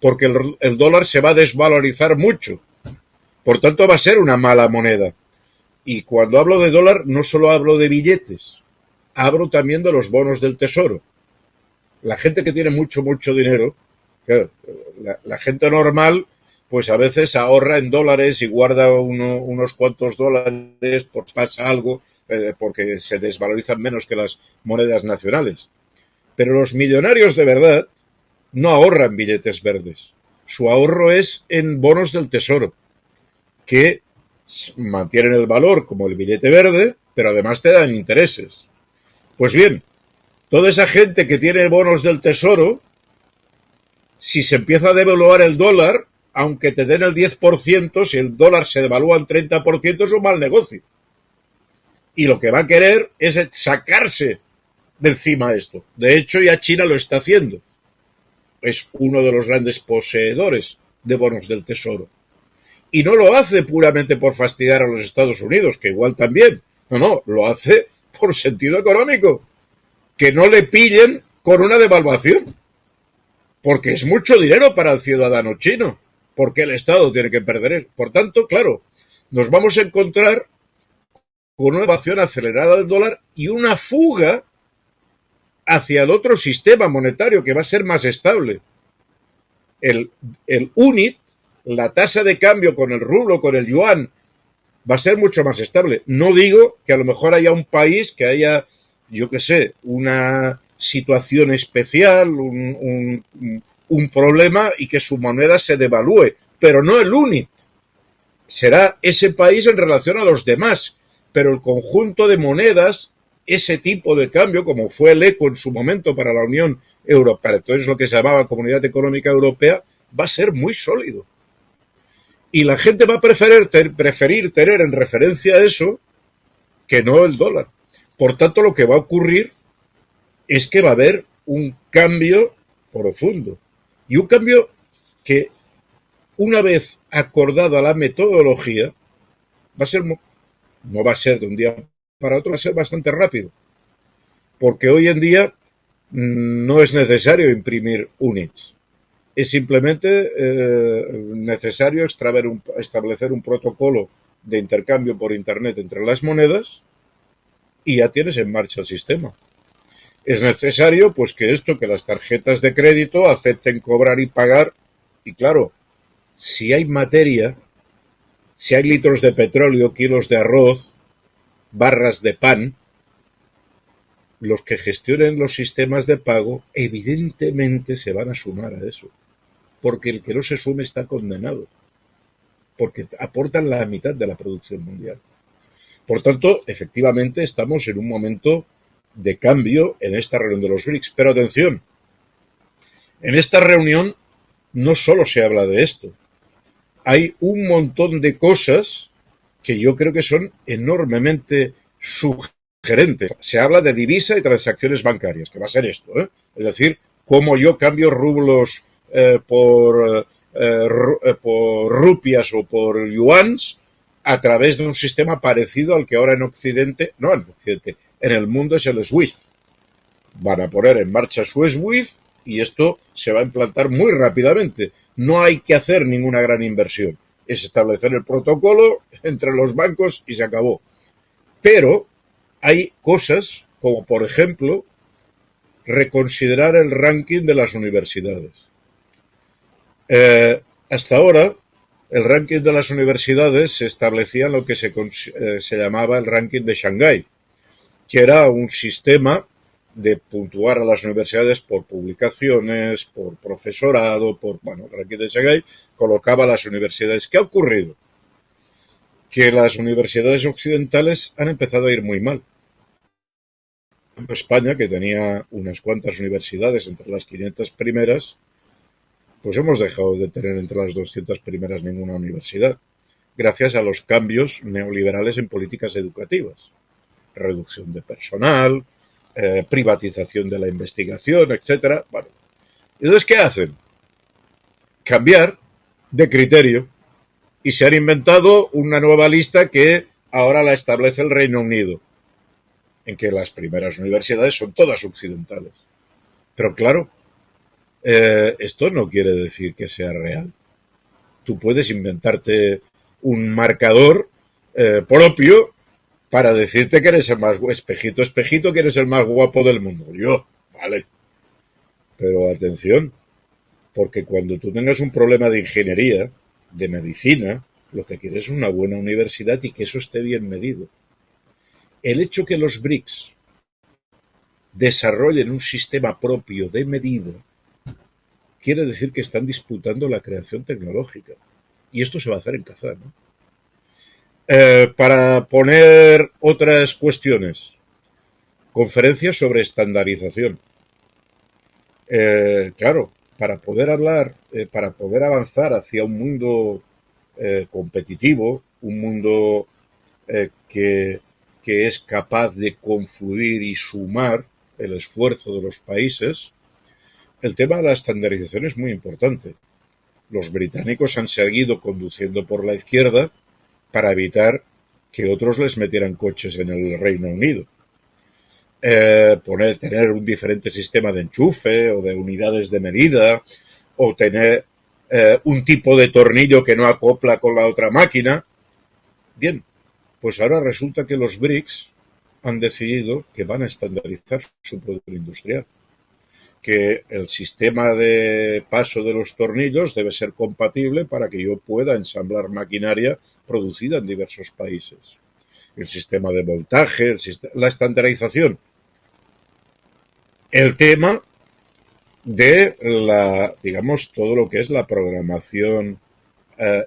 porque el dólar se va a desvalorizar mucho. Por tanto, va a ser una mala moneda. Y cuando hablo de dólar, no solo hablo de billetes, hablo también de los bonos del tesoro. La gente que tiene mucho dinero, claro, la gente normal, pues a veces ahorra en dólares y guarda unos cuantos dólares por si pasa algo, porque se desvalorizan menos que las monedas nacionales. Pero los millonarios de verdad no ahorran billetes verdes. Su ahorro es en bonos del tesoro, que mantienen el valor como el billete verde, pero además te dan intereses. Pues bien, toda esa gente que tiene bonos del tesoro, si se empieza a devaluar el dólar, aunque te den el 10%, si el dólar se devalúa en 30%, es un mal negocio. Y lo que va a querer es sacarse de encima esto. De hecho, ya China lo está haciendo. Es uno de los grandes poseedores de bonos del tesoro. Y no lo hace puramente por fastidiar a los Estados Unidos, que igual también. No, lo hace por sentido económico. Que no le pillen con una devaluación. Porque es mucho dinero para el ciudadano chino. Porque el Estado tiene que perder. Por tanto, claro, nos vamos a encontrar con una devaluación acelerada del dólar y una fuga hacia el otro sistema monetario que va a ser más estable. El UNIT, la tasa de cambio con el rublo, con el yuan, va a ser mucho más estable. No digo que a lo mejor haya un país que haya, yo qué sé, una situación especial, un problema y que su moneda se devalúe, pero no el UNIT. Será ese país en relación a los demás, pero el conjunto de monedas, ese tipo de cambio, como fue el ECO en su momento para la Unión Europea, entonces lo que se llamaba Comunidad Económica Europea, va a ser muy sólido. Y la gente va a preferir tener en referencia a eso que no el dólar. Por tanto, lo que va a ocurrir es que va a haber un cambio profundo. Y un cambio que, una vez acordada la metodología, va a ser, no va a ser de un día para otro, va a ser bastante rápido. Porque hoy en día no es necesario imprimir UNITs. Es simplemente necesario establecer un protocolo de intercambio por Internet entre las monedas y ya tienes en marcha el sistema. Es necesario pues que las tarjetas de crédito acepten cobrar y pagar. Y claro, si hay materia, si hay litros de petróleo, kilos de arroz, barras de pan, los que gestionen los sistemas de pago evidentemente se van a sumar a eso. Porque el que no se sume está condenado. Porque aportan la mitad de la producción mundial. Por tanto, efectivamente, estamos en un momento de cambio en esta reunión de los BRICS. Pero atención, en esta reunión no solo se habla de esto. Hay un montón de cosas que yo creo que son enormemente sugerentes. Se habla de divisa y transacciones bancarias, que va a ser esto, ¿eh? Es decir, cómo yo cambio rublos por rupias o por yuans a través de un sistema parecido al que ahora en Occidente, no en Occidente, en el mundo es el SWIFT. Van a poner en marcha su SWIFT y esto se va a implantar muy rápidamente. No hay que hacer ninguna gran inversión. Es establecer el protocolo entre los bancos y se acabó. Pero hay cosas como, por ejemplo, reconsiderar el ranking de las universidades. Hasta ahora, el ranking de las universidades se establecía en lo que se llamaba el ranking de Shanghái, que era un sistema de puntuar a las universidades por publicaciones, por profesorado, el ranking de Shanghái colocaba a las universidades. ¿Qué ha ocurrido? Que las universidades occidentales han empezado a ir muy mal. España, que tenía unas cuantas universidades entre las 500 primeras, pues hemos dejado de tener entre las 200 primeras ninguna universidad, gracias a los cambios neoliberales en políticas educativas. Reducción de personal, privatización de la investigación, etcétera. Bueno, entonces, ¿qué hacen? Cambiar de criterio y se han inventado una nueva lista que ahora la establece el Reino Unido, en que las primeras universidades son todas occidentales. Pero claro, esto no quiere decir que sea real. Tú puedes inventarte un marcador propio para decirte que eres el más espejito, espejito, que eres el más guapo del mundo. Yo, vale. Pero atención, porque cuando tú tengas un problema de ingeniería, de medicina, lo que quieres es una buena universidad y que eso esté bien medido. El hecho que los BRICS desarrollen un sistema propio de medida quiere decir que están disputando la creación tecnológica. Y esto se va a hacer en Kazán, ¿no? Para poner otras cuestiones, conferencias sobre estandarización. Claro, para poder hablar, para poder avanzar hacia un mundo competitivo, un mundo que es capaz de confluir y sumar el esfuerzo de los países, el tema de la estandarización es muy importante. Los británicos han seguido conduciendo por la izquierda para evitar que otros les metieran coches en el Reino Unido. Tener un diferente sistema de enchufe o de unidades de medida, o tener un tipo de tornillo que no acopla con la otra máquina. Bien, pues ahora resulta que los BRICS han decidido que van a estandarizar su producto industrial, que el sistema de paso de los tornillos debe ser compatible para que yo pueda ensamblar maquinaria producida en diversos países. El sistema de voltaje, la estandarización. El tema de todo lo que es la programación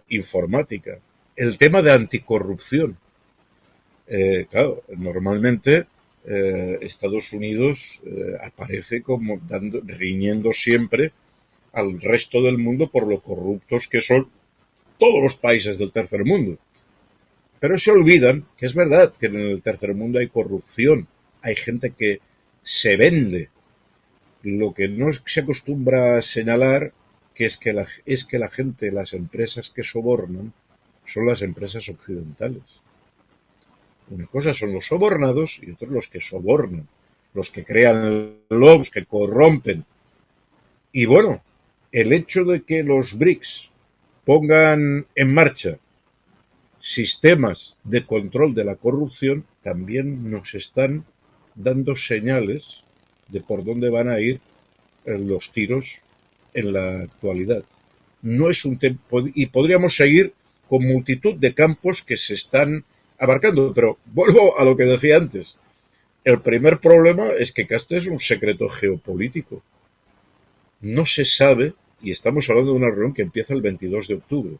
informática. El tema de anticorrupción. Claro, normalmente Estados Unidos aparece como riñendo siempre al resto del mundo por lo corruptos que son todos los países del tercer mundo. Pero se olvidan que es verdad que en el tercer mundo hay corrupción, hay gente que se vende. Lo que no se acostumbra a señalar es que la gente, las empresas que sobornan, son las empresas occidentales. Una cosa son los sobornados y otra los que sobornan, los que crean lobos, que corrompen. Y bueno, el hecho de que los BRICS pongan en marcha sistemas de control de la corrupción también nos están dando señales de por dónde van a ir los tiros en la actualidad. No es un y podríamos seguir con multitud de campos que se están abarcando, pero vuelvo a lo que decía antes. El primer problema es que este es un secreto geopolítico. No se sabe, y estamos hablando de una reunión que empieza el 22 de octubre,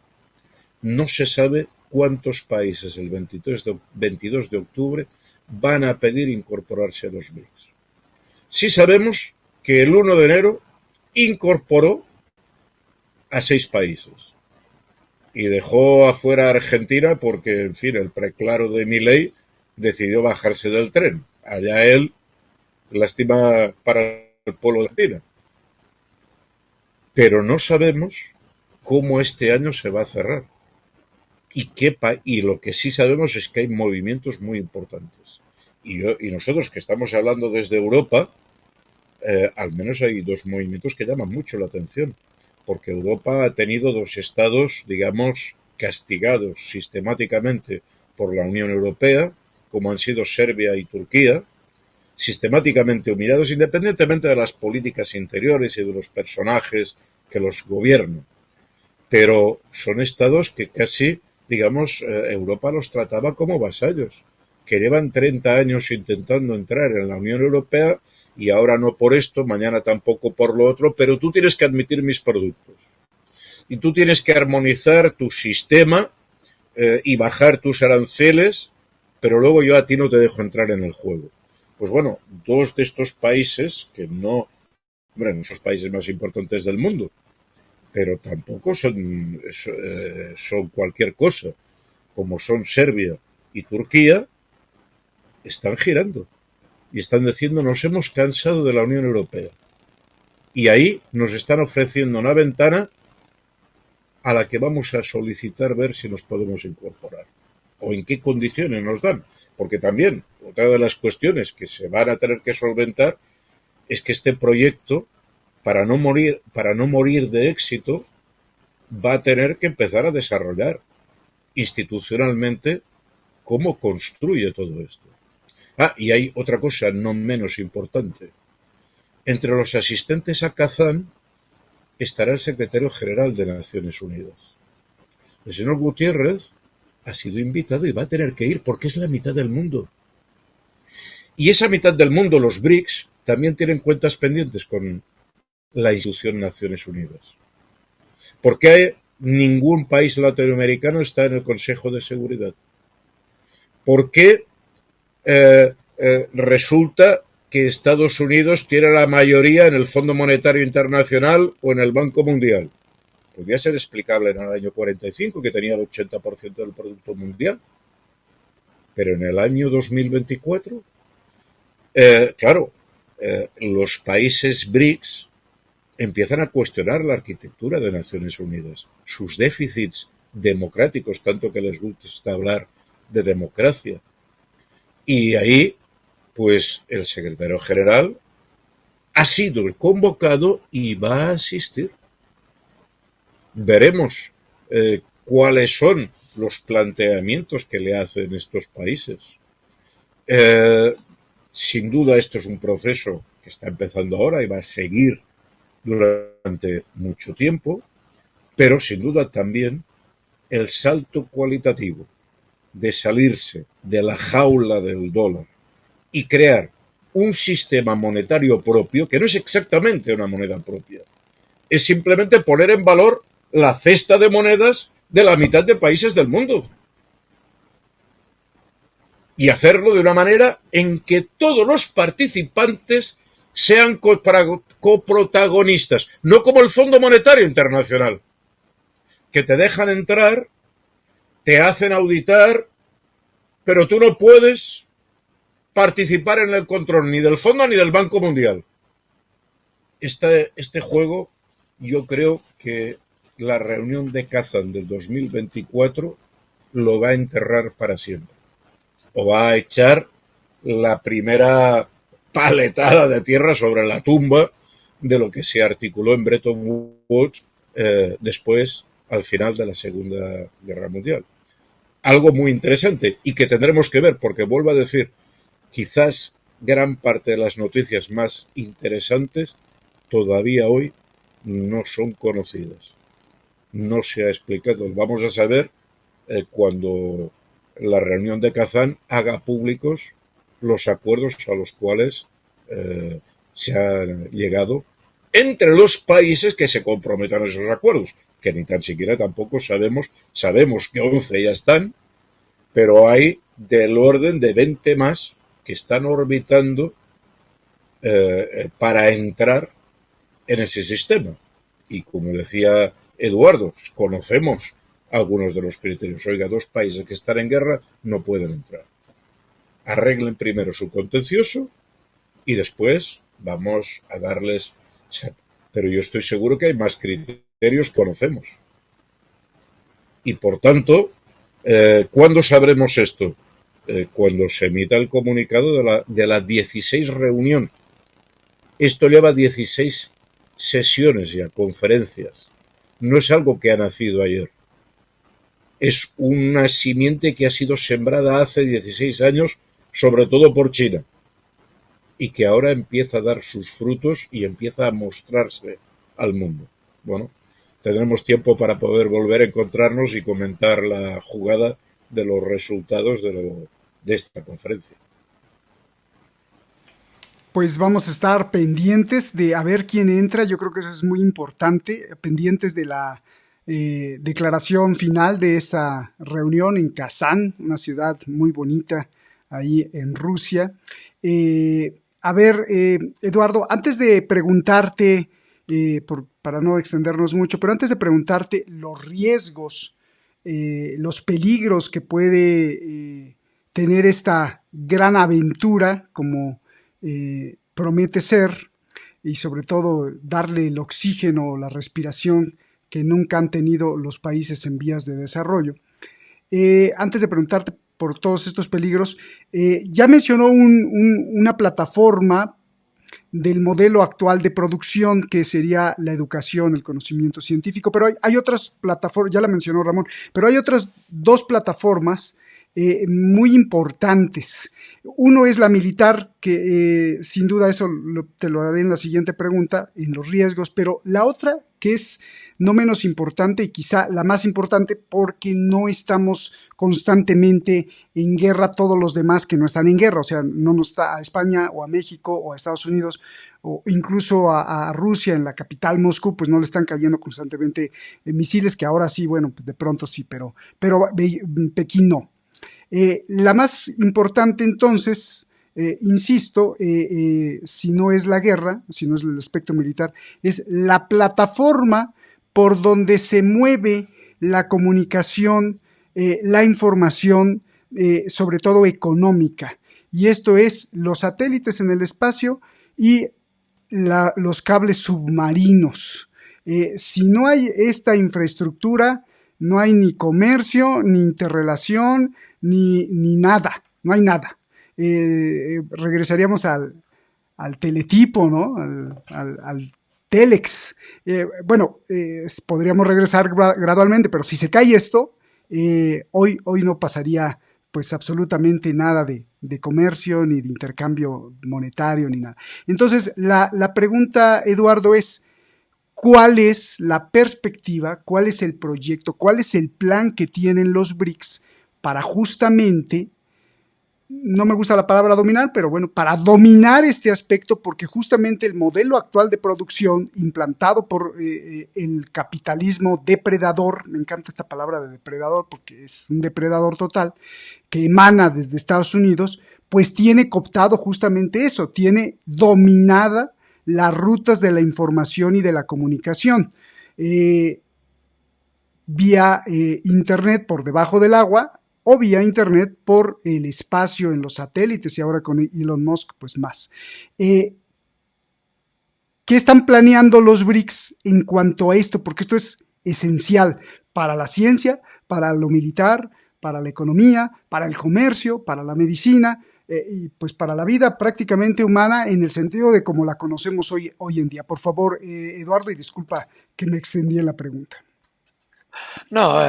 no se sabe cuántos países el 22 de octubre van a pedir incorporarse a los BRICS. Sí sabemos que el 1 de enero incorporó a 6 países y dejó afuera a Argentina porque, en fin, el preclaro de Milei decidió bajarse del tren. Allá él, lástima para el pueblo de Argentina. Pero no sabemos cómo este año se va a cerrar. Y lo que sí sabemos es que hay movimientos muy importantes. Y nosotros que estamos hablando desde Europa, al menos hay 2 movimientos que llaman mucho la atención, porque Europa ha tenido 2 estados, digamos, castigados sistemáticamente por la Unión Europea, como han sido Serbia y Turquía, sistemáticamente humillados, independientemente de las políticas interiores y de los personajes que los gobiernan. Pero son estados que casi, digamos, Europa los trataba como vasallos, que llevan 30 años intentando entrar en la Unión Europea y ahora no por esto, mañana tampoco por lo otro, pero tú tienes que admitir mis productos. Y tú tienes que armonizar tu sistema y bajar tus aranceles, pero luego yo a ti no te dejo entrar en el juego. Pues bueno, 2 de estos países, que no son los países más importantes del mundo, pero tampoco son cualquier cosa, como son Serbia y Turquía, están girando y están diciendo nos hemos cansado de la Unión Europea. Y ahí nos están ofreciendo una ventana a la que vamos a solicitar ver si nos podemos incorporar o en qué condiciones nos dan. Porque también otra de las cuestiones que se van a tener que solventar es que este proyecto, para no morir de éxito, va a tener que empezar a desarrollar institucionalmente cómo construye todo esto. Y hay otra cosa no menos importante. Entre los asistentes a Kazán estará el secretario general de Naciones Unidas. El señor Guterres ha sido invitado y va a tener que ir porque es la mitad del mundo. Y esa mitad del mundo, los BRICS, también tienen cuentas pendientes con la institución Naciones Unidas. ¿Por qué ningún país latinoamericano está en el Consejo de Seguridad? ¿Por qué resulta que Estados Unidos tiene la mayoría en el Fondo Monetario Internacional o en el Banco Mundial? Podría ser explicable en el año 45, que tenía el 80% del Producto Mundial. Pero en el año 2024, los países BRICS empiezan a cuestionar la arquitectura de Naciones Unidas, sus déficits democráticos, tanto que les gusta hablar de democracia. Y ahí, pues, el secretario general ha sido convocado y va a asistir. Veremos cuáles son los planteamientos que le hacen estos países. Sin duda esto es un proceso que está empezando ahora y va a seguir durante mucho tiempo, pero sin duda también el salto cualitativo de salirse de la jaula del dólar y crear un sistema monetario propio, que no es exactamente una moneda propia, es simplemente poner en valor la cesta de monedas de la mitad de países del mundo. Y hacerlo de una manera en que todos los participantes sean coprotagonistas, no como el Fondo Monetario Internacional, que te dejan entrar, te hacen auditar, pero tú no puedes participar en el control ni del Fondo ni del Banco Mundial. Este juego, yo creo que la reunión de Kazán del 2024 lo va a enterrar para siempre. O va a echar la primera paletada de tierra sobre la tumba de lo que se articuló en Bretton Woods después, al final de la Segunda Guerra Mundial. Algo muy interesante y que tendremos que ver, porque vuelvo a decir, quizás gran parte de las noticias más interesantes todavía hoy no son conocidas. No se ha explicado. Vamos a saber cuando la reunión de Kazán haga públicos los acuerdos a los cuales se ha llegado entre los países que se comprometan a esos acuerdos, que ni tan siquiera tampoco sabemos que 11 ya están, pero hay del orden de 20 más que están orbitando para entrar en ese sistema. Y como decía Eduardo, conocemos algunos de los criterios. Oiga, 2 países que están en guerra no pueden entrar. Arreglen primero su contencioso y después vamos a darles... Pero yo estoy seguro que hay más criterios que conocemos. Y por tanto, ¿cuándo sabremos esto? Cuando se emita el comunicado de la 16 reunión. Esto lleva 16 sesiones ya, conferencias. No es algo que ha nacido ayer. Es una simiente que ha sido sembrada hace 16 años, sobre todo por China, y que ahora empieza a dar sus frutos y empieza a mostrarse al mundo. Bueno, tendremos tiempo para poder volver a encontrarnos y comentar la jugada de los resultados de esta conferencia.
Pues vamos a estar pendientes de a ver quién entra. Yo creo que eso es muy importante, pendientes de la declaración final de esta reunión en Kazán, una ciudad muy bonita ahí en Rusia. Eduardo, antes de preguntarte, para no extendernos mucho, pero antes de preguntarte los riesgos, los peligros que puede tener esta gran aventura como promete ser, y sobre todo darle el oxígeno, la respiración que nunca han tenido los países en vías de desarrollo. Antes de preguntarte por todos estos peligros, ya mencionó una plataforma del modelo actual de producción que sería la educación, el conocimiento científico, pero hay otras plataformas, ya la mencionó Ramón, pero hay otras 2 plataformas muy importantes. Uno es la militar, que sin duda eso te lo haré en la siguiente pregunta, en los riesgos, pero la otra, que es no menos importante y quizá la más importante, porque no estamos constantemente en guerra todos los demás que no están en guerra, o sea, no nos está a España o a México o a Estados Unidos o incluso a Rusia, en la capital Moscú, pues no le están cayendo constantemente misiles, que ahora sí, bueno, pues de pronto sí, pero Pekín no. La más importante entonces, insisto, si no es la guerra, si no es el aspecto militar, es la plataforma por donde se mueve la comunicación, la información, sobre todo económica. Y esto es los satélites en el espacio y los cables submarinos. Si no hay esta infraestructura, no hay ni comercio, ni interrelación, ni nada, no hay nada. Regresaríamos al teletipo, ¿no? Al telex. Podríamos regresar gradualmente, pero si se cae esto, hoy no pasaría pues absolutamente nada de comercio, ni de intercambio monetario, ni nada. Entonces, la pregunta, Eduardo, es: ¿cuál es la perspectiva, cuál es el proyecto, cuál es el plan que tienen los BRICS para justamente, no me gusta la palabra dominar, pero bueno, para dominar este aspecto? Porque justamente el modelo actual de producción implantado por el capitalismo depredador, me encanta esta palabra de depredador porque es un depredador total, que emana desde Estados Unidos, pues tiene cooptado justamente eso, tiene dominada las rutas de la información y de la comunicación, vía internet por debajo del agua, o vía internet por el espacio en los satélites, y ahora con Elon Musk, pues más. ¿Qué están planeando los BRICS en cuanto a esto? Porque esto es esencial para la ciencia, para lo militar, para la economía, para el comercio, para la medicina, y pues para la vida prácticamente humana, en el sentido de como la conocemos hoy en día. Por favor, Eduardo, y disculpa que me extendí en la pregunta.
No,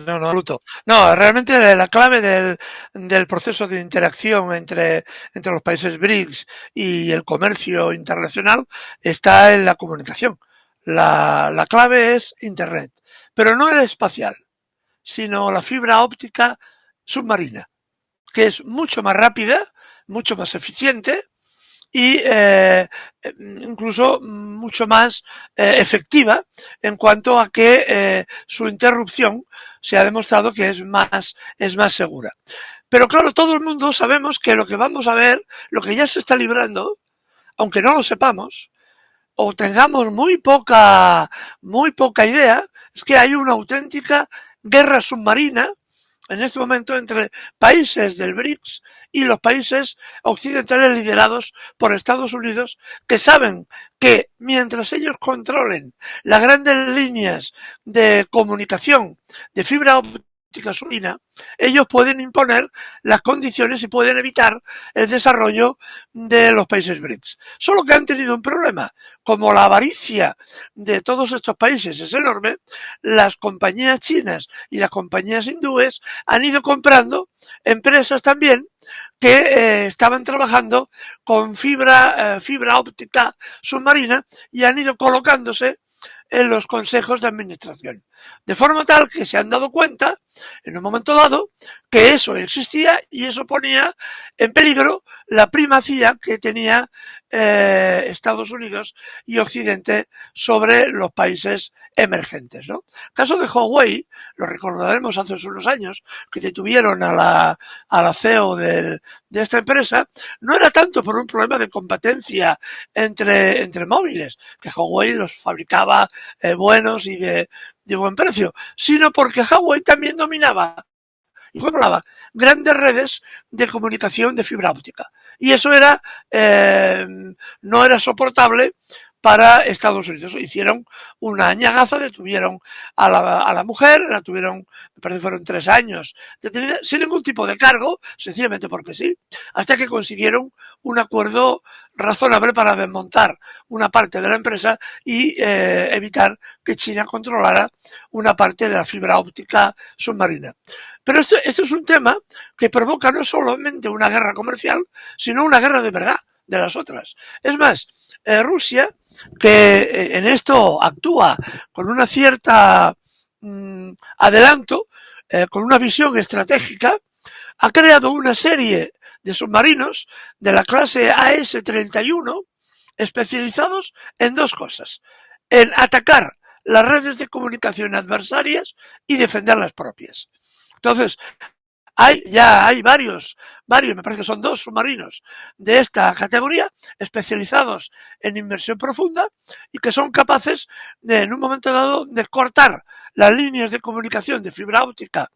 absoluto. No, realmente la clave del proceso de interacción entre los países BRICS y el comercio internacional está en la comunicación. La clave es Internet, pero no el espacial, sino la fibra óptica submarina, que es mucho más rápida, mucho más eficiente y incluso mucho más efectiva en cuanto a que su interrupción se ha demostrado que es más segura. Pero claro, todo el mundo sabemos que lo que vamos a ver, lo que ya se está librando, aunque no lo sepamos, o tengamos muy poca idea, es que hay una auténtica guerra submarina en este momento entre países del BRICS y los países occidentales liderados por Estados Unidos, que saben que mientras ellos controlen las grandes líneas de comunicación de fibra óptica submarina, ellos pueden imponer las condiciones y pueden evitar el desarrollo de los países BRICS. Solo que han tenido un problema. Como la avaricia de todos estos países es enorme, las compañías chinas y las compañías hindúes han ido comprando empresas también que estaban trabajando con fibra óptica submarina y han ido colocándose en los consejos de administración. De forma tal que se han dado cuenta, en un momento dado, que eso existía y eso ponía en peligro la primacía que tenía Estados Unidos y Occidente sobre los países emergentes, ¿no? El caso de Huawei, lo recordaremos hace unos años, que detuvieron a la CEO de esta empresa, no era tanto por un problema de competencia entre móviles, que Huawei los fabricaba buenos y de buen precio, sino porque Huawei también dominaba y controlaba grandes redes de comunicación de fibra óptica. Y eso no era soportable para Estados Unidos. Hicieron una añagaza, detuvieron a la mujer, la tuvieron, me parece que fueron 3 años detenida, sin ningún tipo de cargo, sencillamente porque sí, hasta que consiguieron un acuerdo razonable para desmontar una parte de la empresa y evitar que China controlara una parte de la fibra óptica submarina. Pero esto es un tema que provoca no solamente una guerra comercial, sino una guerra de verdad de las otras. Es más, Rusia, que en esto actúa con una cierta adelanto, con una visión estratégica, ha creado una serie de submarinos de la clase AS-31 especializados en dos cosas: en atacar las redes de comunicación adversarias y defender las propias. Entonces, hay varios, me parece que son 2 submarinos de esta categoría especializados en inmersión profunda y que son capaces de, en un momento dado, de cortar las líneas de comunicación de fibra óptica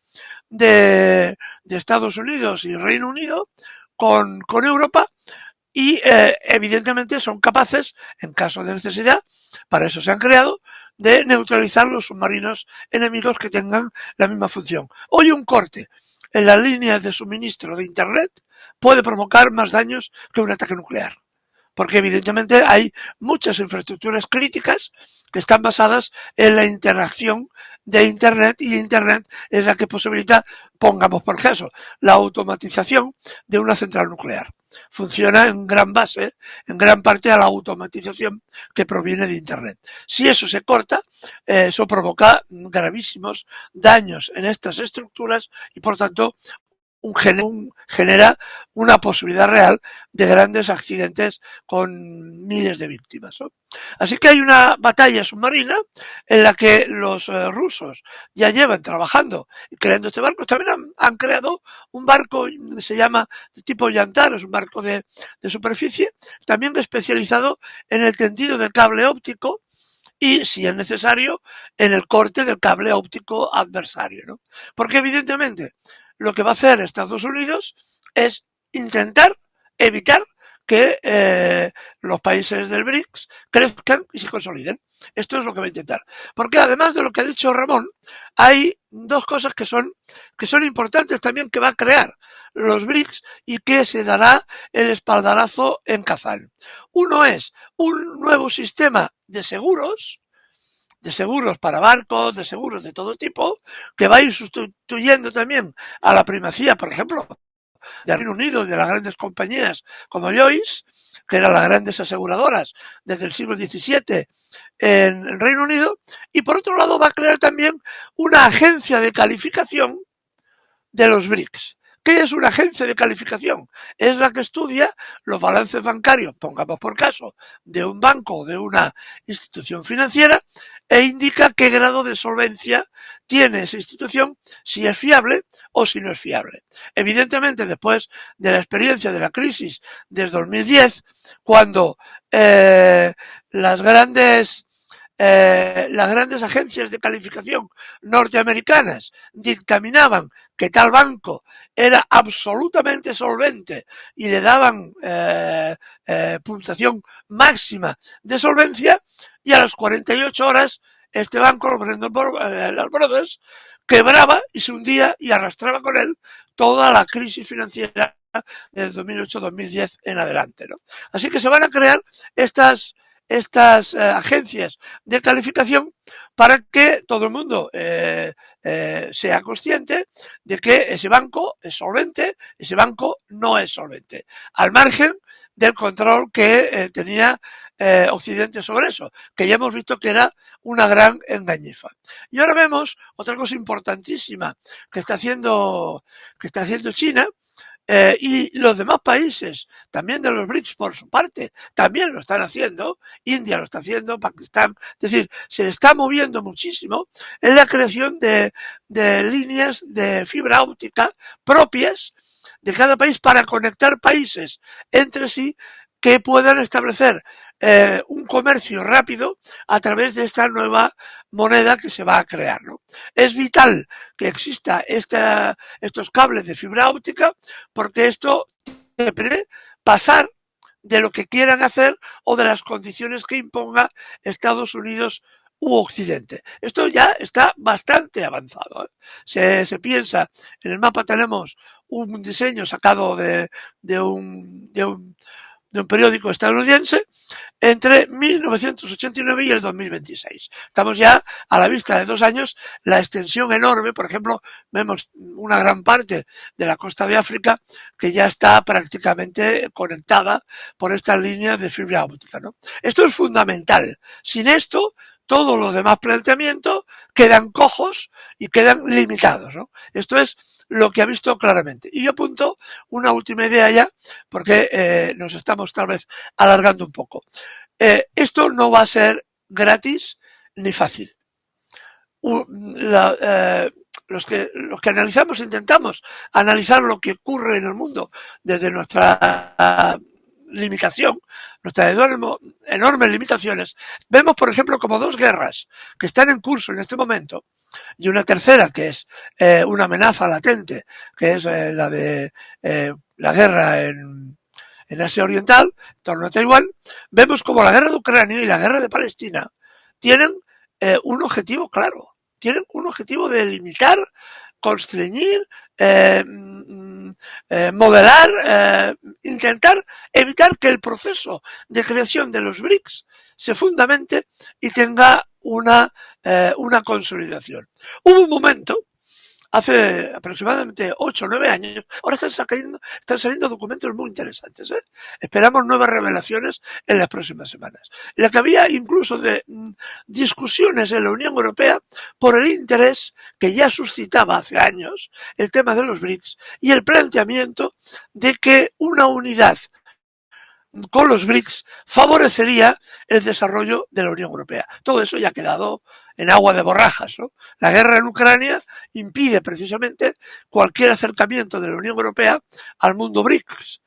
de Estados Unidos y Reino Unido con Europa. Y evidentemente son capaces, en caso de necesidad, para eso se han creado, de neutralizar los submarinos enemigos que tengan la misma función. Hoy un corte en las líneas de suministro de Internet puede provocar más daños que un ataque nuclear, porque evidentemente hay muchas infraestructuras críticas que están basadas en la interacción de Internet, y Internet es la que posibilita, pongamos por caso, la automatización de una central nuclear. Funciona en gran base, en gran parte, a la automatización que proviene de Internet. Si eso se corta, eso provoca gravísimos daños en estas estructuras y, por tanto, genera una posibilidad real de grandes accidentes con miles de víctimas, ¿no? Así que hay una batalla submarina en la que los rusos ya llevan trabajando y creando este barco. También han creado un barco, se llama de tipo Yantar, es un barco de superficie, también especializado en el tendido del cable óptico y, si es necesario, en el corte del cable óptico adversario, ¿no? Porque evidentemente lo que va a hacer Estados Unidos es intentar evitar que los países del BRICS crezcan y se consoliden. Esto es lo que va a intentar. Porque además de lo que ha dicho Ramón, hay dos cosas que son importantes también que va a crear los BRICS y que se dará el espaldarazo en Kazán. Uno es un nuevo sistema de seguros para barcos, de seguros de todo tipo, que va a ir sustituyendo también a la primacía, por ejemplo, del Reino Unido y de las grandes compañías como Lloyds, que eran las grandes aseguradoras desde el siglo XVII en el Reino Unido. Y por otro lado va a crear también una agencia de calificación de los BRICS. ¿Qué es una agencia de calificación? Es la que estudia los balances bancarios, pongamos por caso, de un banco o de una institución financiera, e indica qué grado de solvencia tiene esa institución, si es fiable o si no es fiable. Evidentemente, después de la experiencia de la crisis desde 2010, cuando las grandes agencias de calificación norteamericanas dictaminaban que tal banco era absolutamente solvente y le daban puntuación máxima de solvencia, y a las 48 horas este banco, los Brothers, quebraba y se hundía y arrastraba con él toda la crisis financiera del 2008-2010 en adelante, ¿no? Así que se van a crear estas agencias de calificación para que todo el mundo sea consciente de que ese banco es solvente, ese banco no es solvente, al margen del control que tenía Occidente sobre eso, que ya hemos visto que era una gran engañifa. Y ahora vemos otra cosa importantísima que está haciendo China. Y los demás países, también de los BRICS por su parte, también lo están haciendo. India lo está haciendo, Pakistán. Es decir, se está moviendo muchísimo en la creación de líneas de fibra óptica propias de cada país para conectar países entre sí que puedan establecer un comercio rápido a través de esta nueva moneda que se va a crear, ¿no? Es vital que exista estos cables de fibra óptica, porque esto te permite pasar de lo que quieran hacer o de las condiciones que imponga Estados Unidos u Occidente. Esto ya está bastante avanzado, ¿eh? Se piensa, en el mapa tenemos un diseño sacado de un de un periódico estadounidense entre 1989 y el 2026. Estamos ya a la vista de 2 años, la extensión enorme, por ejemplo, vemos una gran parte de la costa de África que ya está prácticamente conectada por estas líneas de fibra óptica, ¿no? Esto es fundamental. Sin esto, todos los demás planteamientos quedan cojos y quedan limitados, ¿no? Esto es lo que ha visto claramente. Y yo apunto una última idea ya, porque nos estamos tal vez alargando un poco. Esto no va a ser gratis ni fácil. Los que analizamos, intentamos analizar lo que ocurre en el mundo desde nuestra limitación, nuestras enormes limitaciones, vemos, por ejemplo, como 2 guerras que están en curso en este momento y una tercera que es una amenaza latente, que es la de la guerra en Asia Oriental, en torno a Taiwán, vemos como la guerra de Ucrania y la guerra de Palestina tienen un objetivo claro, tienen un objetivo de limitar, constreñir, modelar, intentar evitar que el proceso de creación de los BRICS se fundamente y tenga una consolidación. Hubo un momento, hace aproximadamente 8 o 9 años, ahora están saliendo documentos muy interesantes, ¿eh? Esperamos nuevas revelaciones en las próximas semanas, en la que había incluso de discusiones en la Unión Europea por el interés que ya suscitaba hace años el tema de los BRICS y el planteamiento de que una unidad con los BRICS favorecería el desarrollo de la Unión Europea. Todo eso ya ha quedado en agua de borrajas, ¿no? La guerra en Ucrania impide precisamente cualquier acercamiento de la Unión Europea al mundo BRICS.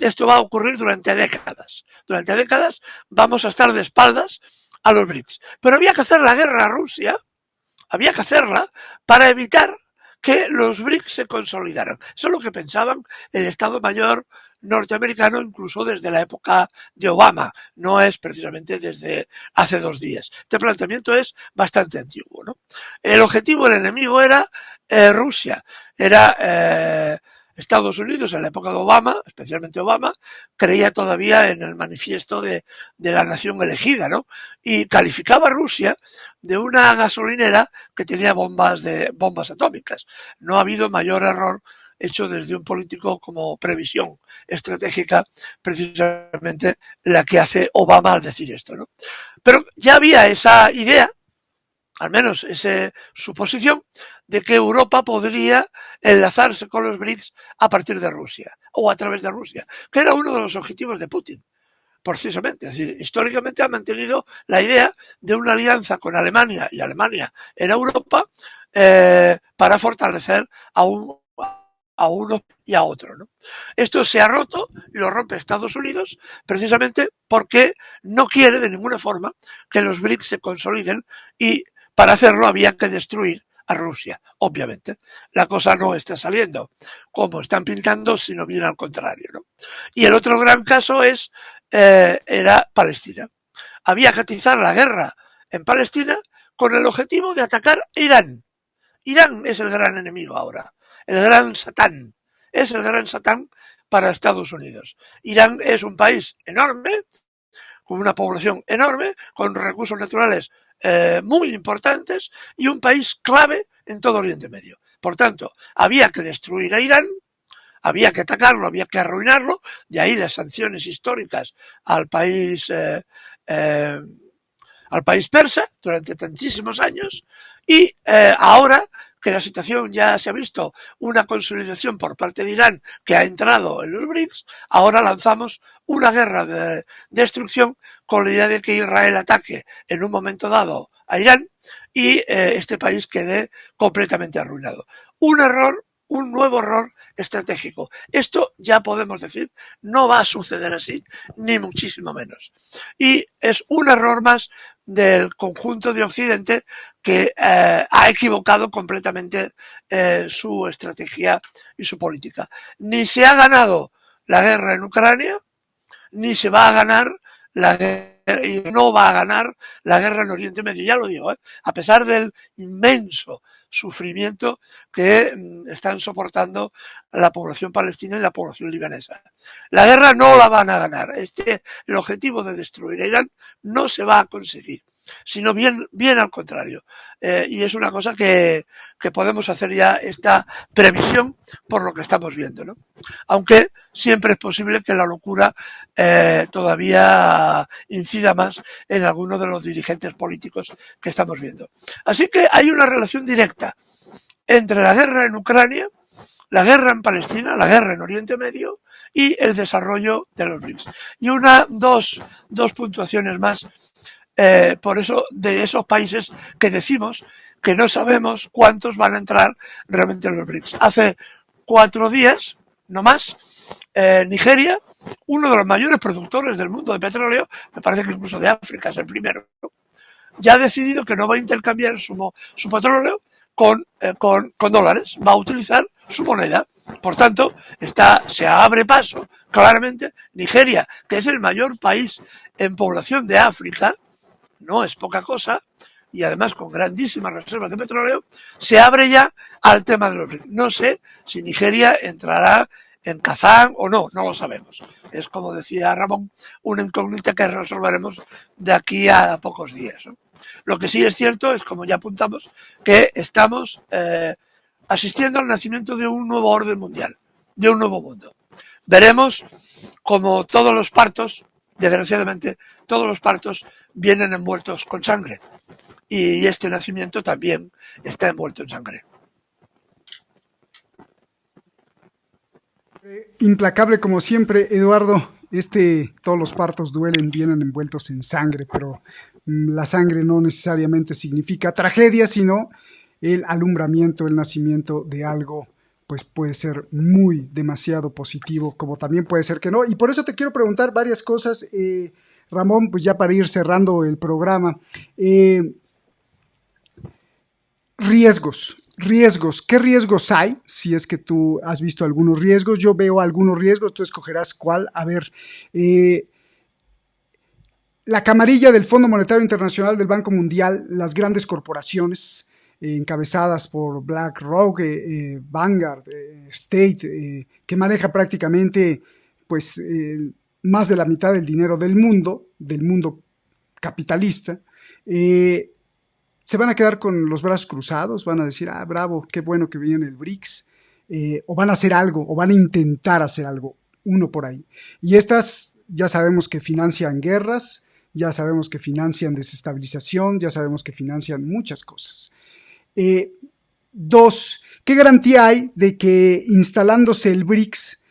Esto va a ocurrir durante décadas. Durante décadas vamos a estar de espaldas a los BRICS. Pero había que hacer la guerra a Rusia, había que hacerla para evitar que los BRICS se consolidaran. Eso es lo que pensaban el Estado Mayor norteamericano incluso desde la época de Obama, no es precisamente desde hace 2 días. Este planteamiento es bastante antiguo, ¿no? El objetivo, el enemigo era Rusia, era Estados Unidos en la época de Obama, especialmente Obama, creía todavía en el manifiesto de la nación elegida, ¿no? Y calificaba a Rusia de una gasolinera que tenía bombas atómicas. No ha habido mayor error hecho desde un político como previsión estratégica, precisamente la que hace Obama al decir esto, ¿no? Pero ya había esa idea, al menos esa suposición, de que Europa podría enlazarse con los BRICS a partir de Rusia o a través de Rusia, que era uno de los objetivos de Putin. Precisamente, es decir, históricamente ha mantenido la idea de una alianza con Alemania y Alemania en Europa para fortalecer a uno y a otro, ¿no? Esto se ha roto y lo rompe Estados Unidos precisamente porque no quiere de ninguna forma que los BRICS se consoliden y para hacerlo había que destruir a Rusia, obviamente. La cosa no está saliendo como están pintando, sino bien al contrario, ¿no? Y el otro gran caso era Palestina. Había que atizar la guerra en Palestina con el objetivo de atacar a Irán. Irán es el gran enemigo ahora. El gran Satán, es el gran Satán para Estados Unidos. Irán es un país enorme, con una población enorme, con recursos naturales muy importantes y un país clave en todo Oriente Medio. Por tanto, había que destruir a Irán, había que atacarlo, había que arruinarlo, de ahí las sanciones históricas al país persa durante tantísimos años y ahora que la situación ya se ha visto una consolidación por parte de Irán que ha entrado en los BRICS, ahora lanzamos una guerra de destrucción con la idea de que Israel ataque en un momento dado a Irán y este país quede completamente arruinado. Un error, un nuevo error estratégico. Esto ya podemos decir, no va a suceder así, ni muchísimo menos. Y es un error más del conjunto de Occidente que ha equivocado completamente su estrategia y su política. Ni se ha ganado la guerra en Ucrania, ni se va a ganar la guerra, y no va a ganar la guerra en Oriente Medio, ya lo digo, a pesar del inmenso sufrimiento que están soportando la población palestina y la población libanesa. La guerra no la van a ganar. El objetivo de destruir a Irán no se va a conseguir, sino bien al contrario. Y es una cosa que podemos hacer ya esta previsión por lo que estamos viendo, ¿no? Aunque siempre es posible que la locura todavía incida más en algunos de los dirigentes políticos que estamos viendo. Así que hay una relación directa entre la guerra en Ucrania, la guerra en Palestina, la guerra en Oriente Medio y el desarrollo de los BRICS. Y dos puntuaciones más. Por eso, de esos países que decimos que no sabemos cuántos van a entrar realmente en los BRICS. Hace 4 días, no más, Nigeria, uno de los mayores productores del mundo de petróleo, me parece que incluso de África es el primero, ya ha decidido que no va a intercambiar su petróleo con dólares, va a utilizar su moneda. Por tanto, se abre paso claramente. Nigeria, que es el mayor país en población de África, no es poca cosa, y además con grandísimas reservas de petróleo, se abre ya al tema de los BRICS. No sé si Nigeria entrará en Kazán o no lo sabemos. Es, como decía Ramón, una incógnita que resolveremos de aquí a pocos días, ¿no? Lo que sí es cierto es, como ya apuntamos, que estamos asistiendo al nacimiento de un nuevo orden mundial, de un nuevo mundo. Veremos como todos los partos, desgraciadamente, todos los partos vienen envueltos con sangre. Y este nacimiento también está envuelto en sangre.
Implacable como siempre, Eduardo. Todos los partos duelen, vienen envueltos en sangre, pero la sangre no necesariamente significa tragedia, sino el alumbramiento, el nacimiento de algo, pues puede ser demasiado positivo, como también puede ser que no. Y por eso te quiero preguntar varias cosas, Ramón, pues ya para ir cerrando el programa. Riesgos. ¿Qué riesgos hay? Si es que tú has visto algunos riesgos, yo veo algunos riesgos, tú escogerás cuál. A ver, la camarilla del Fondo Monetario Internacional, del Banco Mundial, las grandes corporaciones encabezadas por BlackRock, Vanguard, State, que maneja prácticamente pues más de la mitad del dinero del mundo capitalista, se van a quedar con los brazos cruzados, van a decir, bravo, qué bueno que viene el BRICS, o van a hacer algo, o van a intentar hacer algo, uno por ahí. Y estas ya sabemos que financian guerras, ya sabemos que financian desestabilización, ya sabemos que financian muchas cosas. 2, ¿qué garantía hay de que instalándose el BRICS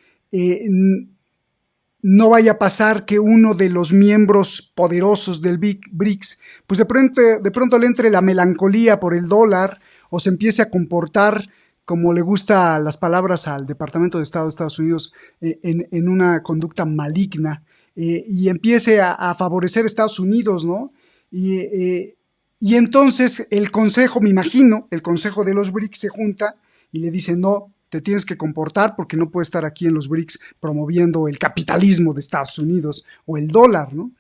no vaya a pasar que uno de los miembros poderosos del BRICS, pues de pronto le entre la melancolía por el dólar o se empiece a comportar, como le gusta las palabras al Departamento de Estado de Estados Unidos, en una conducta maligna, y empiece a favorecer a Estados Unidos, ¿no? Y entonces el consejo, me imagino, el consejo de los BRICS se junta y le dice, no, te tienes que comportar porque no puedes estar aquí en los BRICS promoviendo el capitalismo de Estados Unidos o el dólar, ¿no?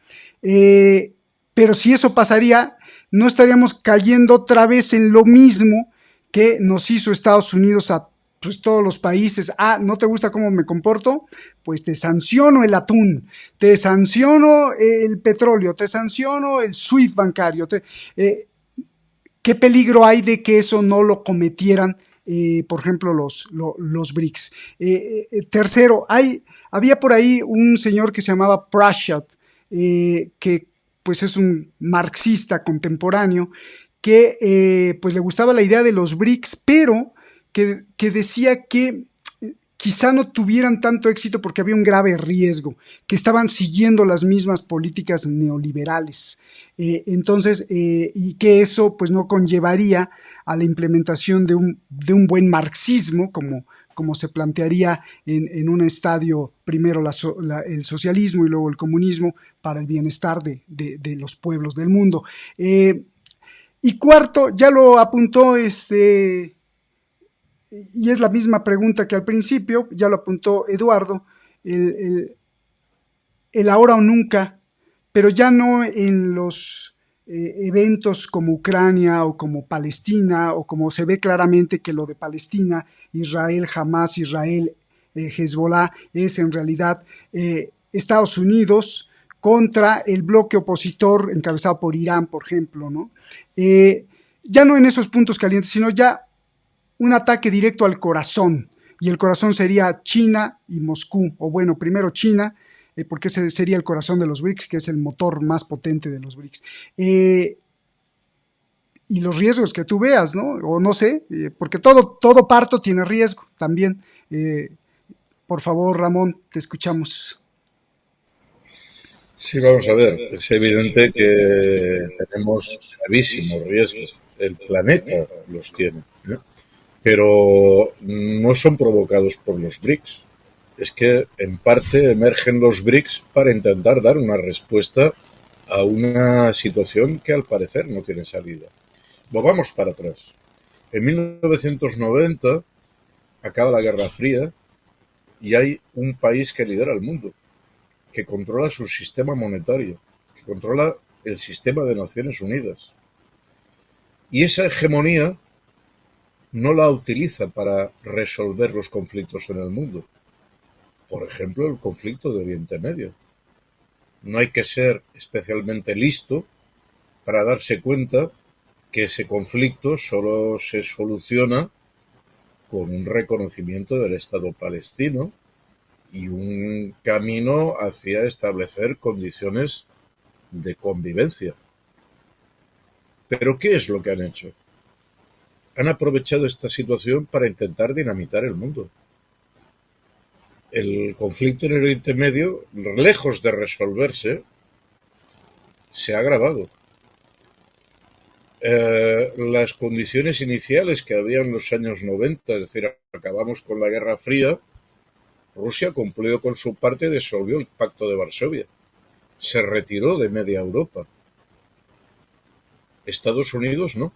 Pero si eso pasaría, no estaríamos cayendo otra vez en lo mismo que nos hizo Estados Unidos a pues, todos los países. ¿No te gusta cómo me comporto? Pues te sanciono el atún, te sanciono el petróleo, te sanciono el SWIFT bancario. ¿Qué peligro hay de que eso no lo cometieran? Por ejemplo, los BRICS. Tercero, había por ahí un señor que se llamaba Prashad, que pues es un marxista contemporáneo, que pues le gustaba la idea de los BRICS, pero que decía que quizá no tuvieran tanto éxito porque había un grave riesgo, que estaban siguiendo las mismas políticas neoliberales. Entonces, y que eso pues no conllevaría a la implementación de un buen marxismo, como se plantearía en un estadio, primero el socialismo y luego el comunismo, para el bienestar de los pueblos del mundo. Y cuarto, ya lo apuntó y es la misma pregunta que al principio, ya lo apuntó Eduardo, el ahora o nunca, pero ya no en los eventos como Ucrania o como Palestina, o como se ve claramente que lo de Palestina, Israel, Hamas, Israel, Hezbollah, es en realidad Estados Unidos contra el bloque opositor encabezado por Irán, por ejemplo, ¿no? Ya no en esos puntos calientes, sino ya un ataque directo al corazón, y el corazón sería China y Moscú, o bueno, primero China, porque ese sería el corazón de los BRICS, que es el motor más potente de los BRICS. Y los riesgos que tú veas, ¿no? O no sé, porque todo parto tiene riesgo también. Por favor, Ramón, te escuchamos.
Sí, vamos a ver, es evidente que tenemos gravísimos riesgos. El planeta los tiene, ¿no? Pero no son provocados por los BRICS. Es que en parte emergen los BRICS para intentar dar una respuesta a una situación que al parecer no tiene salida. Volvamos para atrás. En 1990 acaba la Guerra Fría y hay un país que lidera el mundo, que controla su sistema monetario, que controla el sistema de Naciones Unidas. Y esa hegemonía no la utiliza para resolver los conflictos en el mundo. Por ejemplo, el conflicto de Oriente Medio. No hay que ser especialmente listo para darse cuenta que ese conflicto solo se soluciona con un reconocimiento del Estado palestino y un camino hacia establecer condiciones de convivencia. ¿Pero qué es lo que han hecho? Han aprovechado esta situación para intentar dinamitar el mundo. El conflicto en el Oriente Medio, lejos de resolverse, se ha agravado. Las condiciones iniciales que había en los años 90, es decir, acabamos con la Guerra Fría, Rusia cumplió con su parte y disolvió el Pacto de Varsovia. Se retiró de media Europa. Estados Unidos no.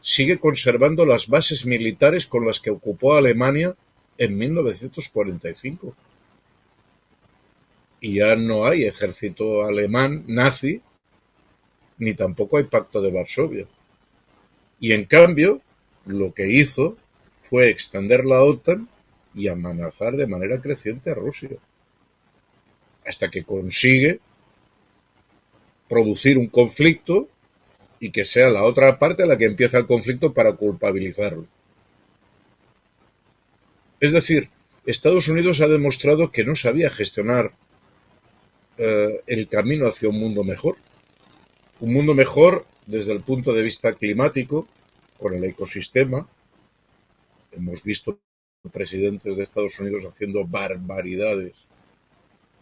Sigue conservando las bases militares con las que ocupó Alemania en 1945. Y ya no hay ejército alemán nazi, ni tampoco hay Pacto de Varsovia. Y en cambio, lo que hizo fue extender la OTAN y amenazar de manera creciente a Rusia, hasta que consigue producir un conflicto y que sea la otra parte la que empieza el conflicto para culpabilizarlo. Es decir, Estados Unidos ha demostrado que no sabía gestionar el camino hacia un mundo mejor. Un mundo mejor desde el punto de vista climático, con el ecosistema. Hemos visto presidentes de Estados Unidos haciendo barbaridades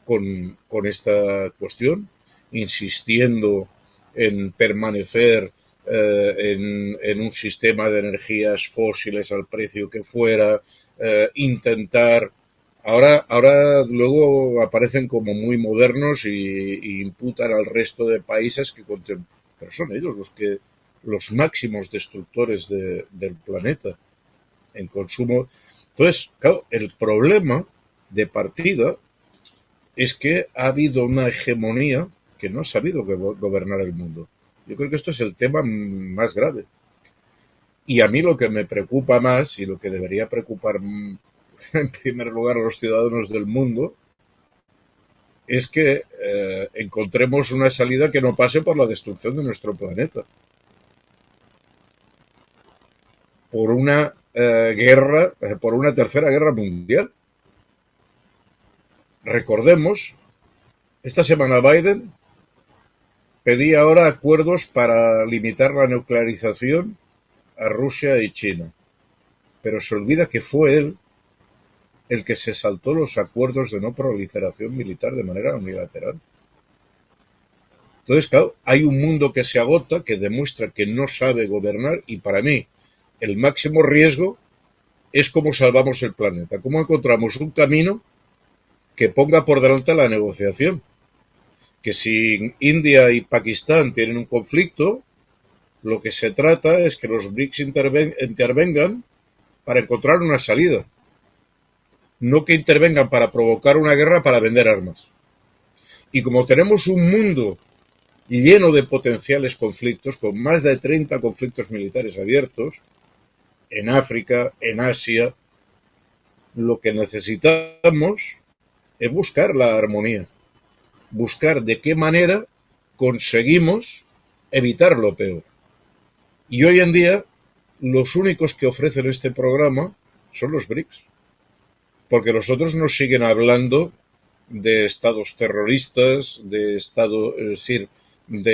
con esta cuestión, insistiendo en permanecer en un sistema de energías fósiles al precio que fuera, intentar. Ahora luego aparecen como muy modernos y imputan al resto de países pero son ellos los máximos destructores del planeta en consumo. Entonces, claro, el problema de partida es que ha habido una hegemonía que no ha sabido gobernar el mundo. Yo creo que esto es el tema más grave. Y a mí lo que me preocupa más y lo que debería preocupar en primer lugar a los ciudadanos del mundo es que encontremos una salida que no pase por la destrucción de nuestro planeta, por una guerra, por una tercera guerra mundial. Recordemos, esta semana Biden pedía ahora acuerdos para limitar la nuclearización a Rusia y China, pero se olvida que fue él el que se saltó los acuerdos de no proliferación militar de manera unilateral. Entonces, claro, hay un mundo que se agota, que demuestra que no sabe gobernar, y para mí el máximo riesgo es cómo salvamos el planeta, cómo encontramos un camino que ponga por delante la negociación. Que si India y Pakistán tienen un conflicto, lo que se trata es que los BRICS intervengan para encontrar una salida. No que intervengan para provocar una guerra para vender armas. Y como tenemos un mundo lleno de potenciales conflictos, con más de 30 conflictos militares abiertos, en África, en Asia. Lo que necesitamos es buscar la armonía, buscar de qué manera conseguimos evitar lo peor. Y hoy en día, los únicos que ofrecen este programa son los BRICS, porque los otros nos siguen hablando de estados terroristas, de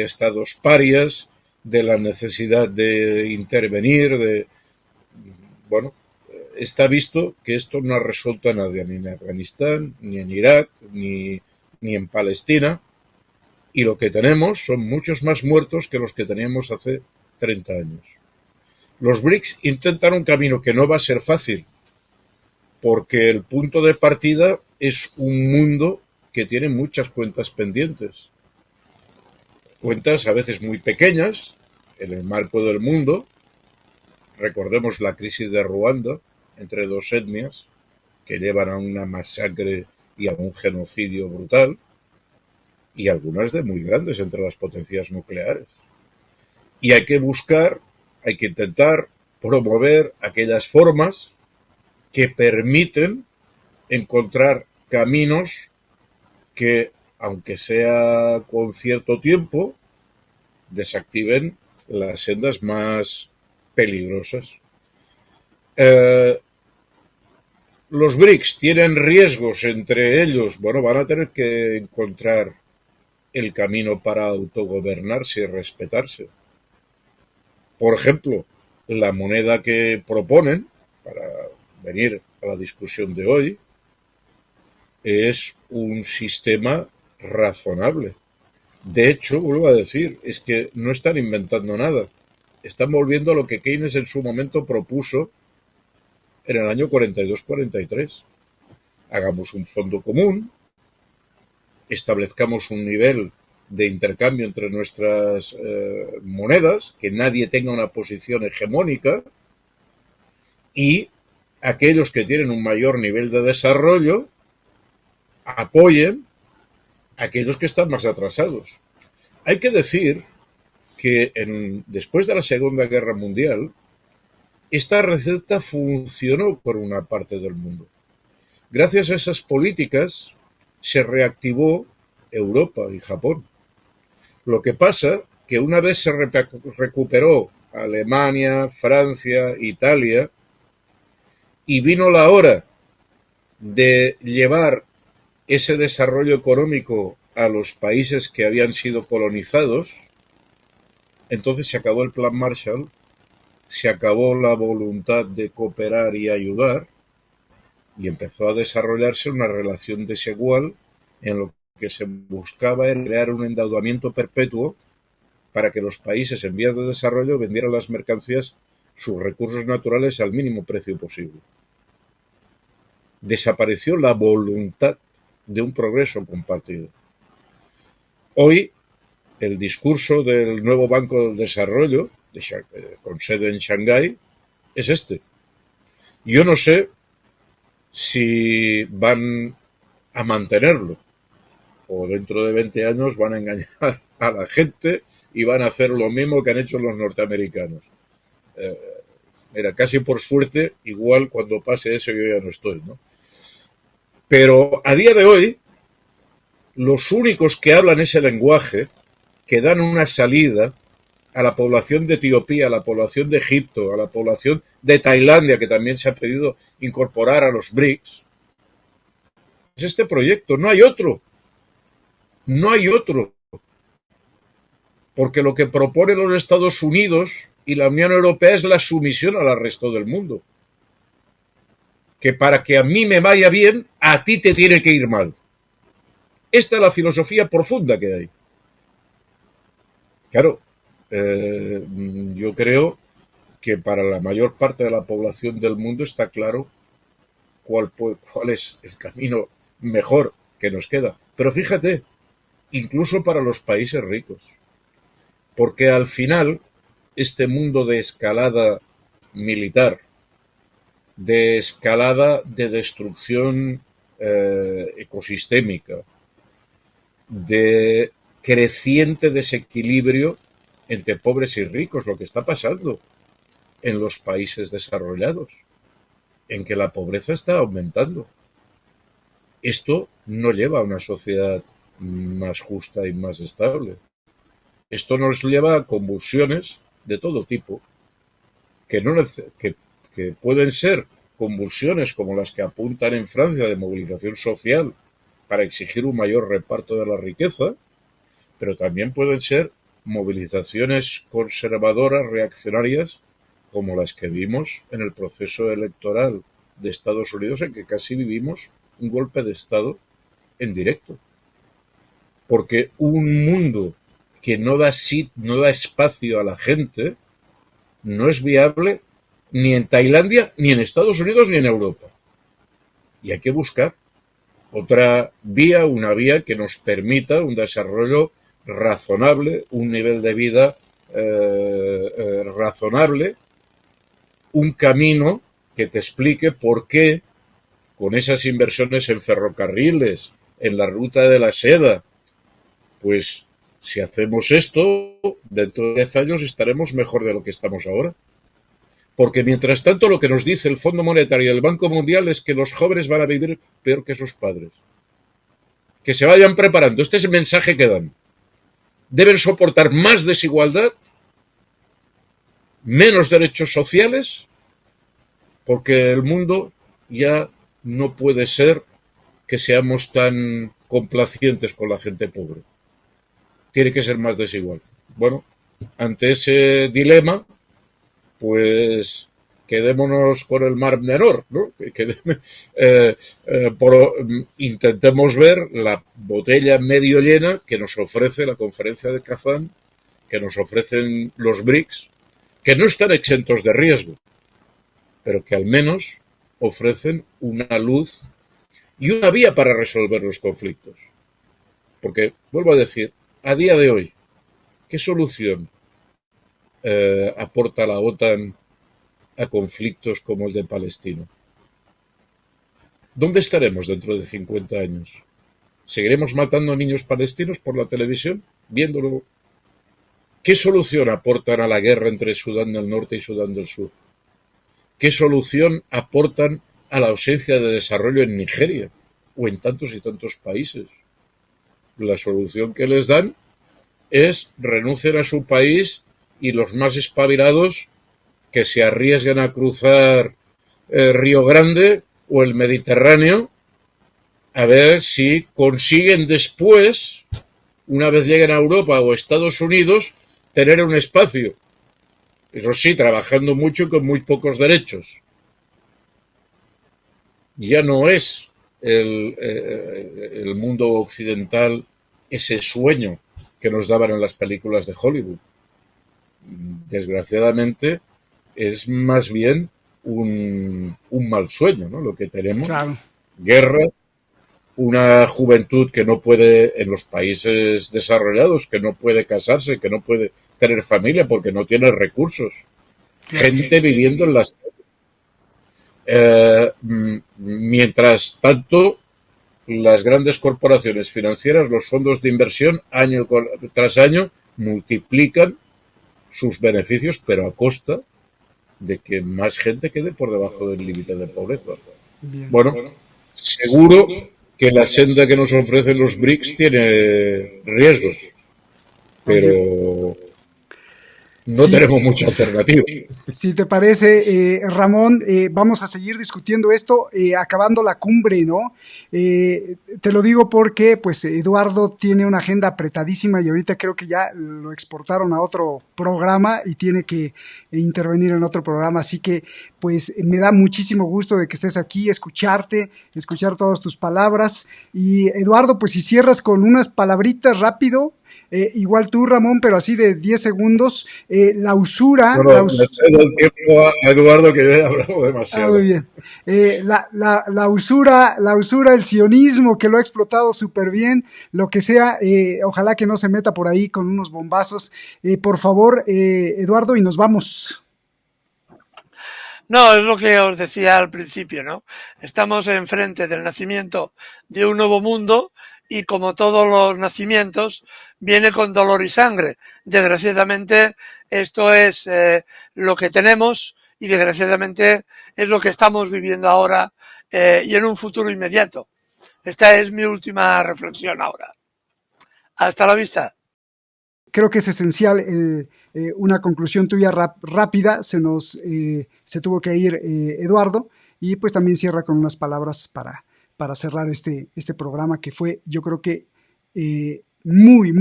estados parias, de la necesidad de intervenir, bueno, está visto que esto no ha resuelto a nadie, ni en Afganistán, ni en Irak, ni en Palestina, y lo que tenemos son muchos más muertos que los que teníamos hace 30 años. Los BRICS intentan un camino que no va a ser fácil, porque el punto de partida es un mundo que tiene muchas cuentas pendientes. Cuentas a veces muy pequeñas, en el marco del mundo. Recordemos la crisis de Ruanda, entre dos etnias, que llevan a una masacre y a un genocidio brutal, y algunas de muy grandes entre las potencias nucleares. Y hay que intentar promover aquellas formas que permiten encontrar caminos que, aunque sea con cierto tiempo, desactiven las sendas más peligrosas. Los BRICS tienen riesgos entre ellos. Bueno, van a tener que encontrar el camino para autogobernarse y respetarse. Por ejemplo, la moneda que proponen, para venir a la discusión de hoy, es un sistema razonable. De hecho, vuelvo a decir, es que no están inventando nada. Están volviendo a lo que Keynes en su momento propuso en el año 42-43. Hagamos un fondo común, establezcamos un nivel de intercambio entre nuestras monedas, que nadie tenga una posición hegemónica, y aquellos que tienen un mayor nivel de desarrollo apoyen a aquellos que están más atrasados. Hay que decir que después de la Segunda Guerra Mundial, esta receta funcionó por una parte del mundo. Gracias a esas políticas se reactivó Europa y Japón. Lo que pasa que una vez se recuperó Alemania, Francia, Italia, y vino la hora de llevar ese desarrollo económico a los países que habían sido colonizados, entonces se acabó el Plan Marshall, se acabó la voluntad de cooperar y ayudar, y empezó a desarrollarse una relación desigual en lo que se buscaba era crear un endeudamiento perpetuo para que los países en vías de desarrollo vendieran las mercancías, sus recursos naturales, al mínimo precio posible. Desapareció la voluntad de un progreso compartido. Hoy, el discurso del nuevo Banco del Desarrollo, con sede en Shanghái, es este. Yo no sé si van a mantenerlo, o dentro de 20 años van a engañar a la gente y van a hacer lo mismo que han hecho los norteamericanos. Mira, casi por suerte, igual cuando pase eso yo ya no estoy, ¿no? Pero a día de hoy, los únicos que hablan ese lenguaje, que dan una salida a la población de Etiopía, a la población de Egipto, a la población de Tailandia, que también se ha pedido incorporar a los BRICS, es este proyecto, no hay otro. No hay otro. Porque lo que proponen los Estados Unidos y la Unión Europea es la sumisión al resto del mundo. Que para que a mí me vaya bien, a ti te tiene que ir mal. Esta es la filosofía profunda que hay. Claro, yo creo que para la mayor parte de la población del mundo está claro cuál es el camino mejor que nos queda. Pero fíjate, incluso para los países ricos. Porque al final, este mundo de escalada militar, de escalada de destrucción ecosistémica, de creciente desequilibrio entre pobres y ricos, lo que está pasando en los países desarrollados, en que la pobreza está aumentando. Esto no lleva a una sociedad más justa y más estable. Esto nos lleva a convulsiones de todo tipo, que pueden ser convulsiones como las que apuntan en Francia de movilización social para exigir un mayor reparto de la riqueza, pero también pueden ser movilizaciones conservadoras, reaccionarias, como las que vimos en el proceso electoral de Estados Unidos, en que casi vivimos un golpe de Estado en directo. Porque un mundo que no da espacio a la gente no es viable ni en Tailandia, ni en Estados Unidos, ni en Europa. Y hay que buscar otra vía, una vía que nos permita un desarrollo razonable, un nivel de vida razonable, un camino que te explique por qué con esas inversiones en ferrocarriles, en la ruta de la seda, pues si hacemos esto, dentro de 10 años estaremos mejor de lo que estamos ahora. Porque mientras tanto lo que nos dice el Fondo Monetario y el Banco Mundial es que los jóvenes van a vivir peor que sus padres. Que se vayan preparando. Este es el mensaje que dan. Deben soportar más desigualdad, menos derechos sociales, porque el mundo ya no puede ser que seamos tan complacientes con la gente pobre. Tiene que ser más desigual. Bueno, ante ese dilema, pues quedémonos con el mar menor, ¿no? Intentemos ver la botella medio llena que nos ofrece la conferencia de Kazán, que nos ofrecen los BRICS, que no están exentos de riesgo, pero que al menos ofrecen una luz y una vía para resolver los conflictos. Porque, vuelvo a decir, a día de hoy, ¿qué solución aporta la OTAN a conflictos como el de Palestina? ¿Dónde estaremos dentro de 50 años? ¿Seguiremos matando niños palestinos por la televisión? Viéndolo. ¿Qué solución aportan a la guerra entre Sudán del Norte y Sudán del Sur? ¿Qué solución aportan a la ausencia de desarrollo en Nigeria o en tantos y tantos países? La solución que les dan es renunciar a su país y los más espabilados que se arriesguen a cruzar Río Grande o el Mediterráneo a ver si consiguen después, una vez lleguen a Europa o Estados Unidos, tener un espacio. Eso sí, trabajando mucho y con muy pocos derechos. Ya no es el mundo occidental ese sueño que nos daban en las películas de Hollywood. Desgraciadamente es más bien un mal sueño, ¿no? Lo que tenemos.
Claro.
Guerra, una juventud que no puede, en los países desarrollados, que no puede casarse, que no puede tener familia porque no tiene recursos. Claro. Gente viviendo en las mientras tanto, las grandes corporaciones financieras, los fondos de inversión, año tras año, multiplican sus beneficios, pero a costa de que más gente quede por debajo del límite de pobreza. Bien. Bueno, seguro que la senda que nos ofrecen los BRICS tiene riesgos, pero no tenemos mucha alternativa.
Si te parece, Ramón, vamos a seguir discutiendo esto acabando la cumbre, ¿no? Te lo digo porque, pues, Eduardo tiene una agenda apretadísima y ahorita creo que ya lo exportaron a otro programa y tiene que intervenir en otro programa, así que, pues, me da muchísimo gusto de que estés aquí, escuchar todas tus palabras y, Eduardo, pues, si cierras con unas palabritas rápido. Igual tú, Ramón, pero así de 10 segundos, la usura...
Bueno, le cedo el tiempo a Eduardo, que ya he hablado demasiado.
Muy bien. La usura, el sionismo, que lo ha explotado súper bien, lo que sea, ojalá que no se meta por ahí con unos bombazos. Por favor, Eduardo, y nos vamos.
No, es lo que os decía al principio, ¿no? Estamos enfrente del nacimiento de un nuevo mundo y como todos los nacimientos, viene con dolor y sangre. Desgraciadamente, esto es lo que tenemos y desgraciadamente es lo que estamos viviendo ahora y en un futuro inmediato. Esta es mi última reflexión ahora. Hasta la vista.
Creo que es esencial una conclusión tuya rápida. Se tuvo que ir Eduardo, y pues también cierra con unas palabras para cerrar este programa, que fue, yo creo que muy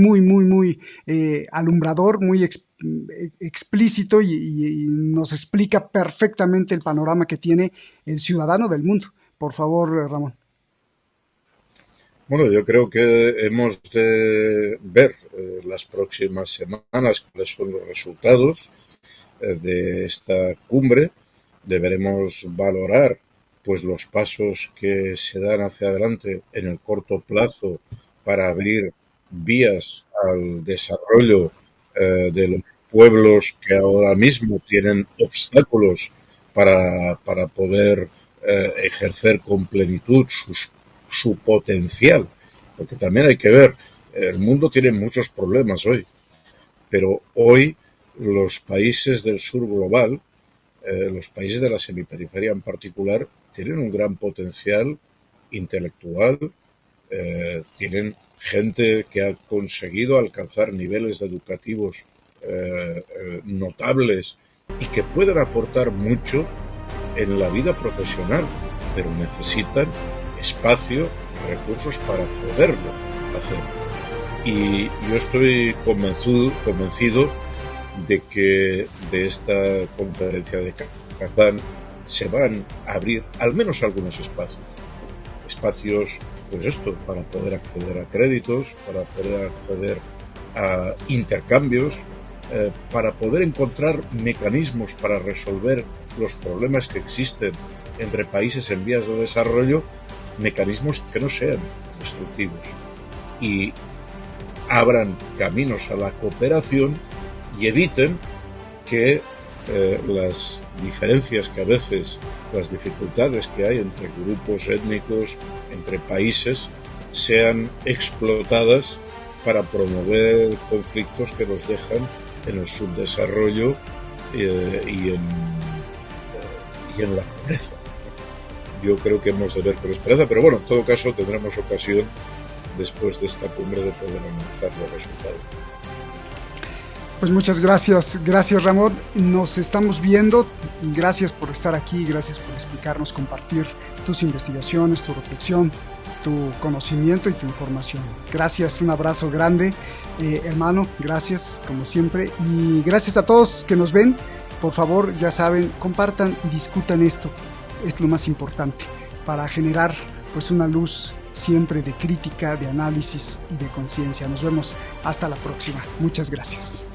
alumbrador, muy explícito, y nos explica perfectamente el panorama que tiene el ciudadano del mundo. Por favor, Ramón.
Bueno, yo creo que hemos de ver las próximas semanas cuáles son los resultados de esta cumbre. Deberemos valorar pues los pasos que se dan hacia adelante en el corto plazo para abrir vías al desarrollo de los pueblos que ahora mismo tienen obstáculos para poder ejercer con plenitud su potencial, porque también hay que ver, el mundo tiene muchos problemas hoy, pero hoy los países del sur global, los países de la semiperiferia en particular, tienen un gran potencial intelectual, tienen gente que ha conseguido alcanzar niveles educativos notables y que pueden aportar mucho en la vida profesional, pero necesitan espacio, recursos para poderlo hacer. Y yo estoy convencido de que de esta conferencia de Kazán se van a abrir al menos algunos espacios, pues esto, para poder acceder a créditos, para poder acceder a intercambios, para poder encontrar mecanismos para resolver los problemas que existen entre países en vías de desarrollo, mecanismos que no sean destructivos y abran caminos a la cooperación y eviten que las diferencias que a veces, las dificultades que hay entre grupos étnicos, entre países, sean explotadas para promover conflictos que nos dejan en el subdesarrollo y en la pobreza. Yo creo que hemos de ver con esperanza, pero bueno, en todo caso tendremos ocasión después de esta cumbre de poder analizar los resultados.
Pues muchas gracias Ramón, nos estamos viendo, gracias por estar aquí, gracias por explicarnos, compartir tus investigaciones, tu reflexión, tu conocimiento y tu información. Gracias, un abrazo grande, hermano, gracias como siempre, y gracias a todos que nos ven. Por favor, ya saben, compartan y discutan esto, es lo más importante, para generar pues una luz siempre de crítica, de análisis y de conciencia. Nos vemos hasta la próxima. Muchas gracias.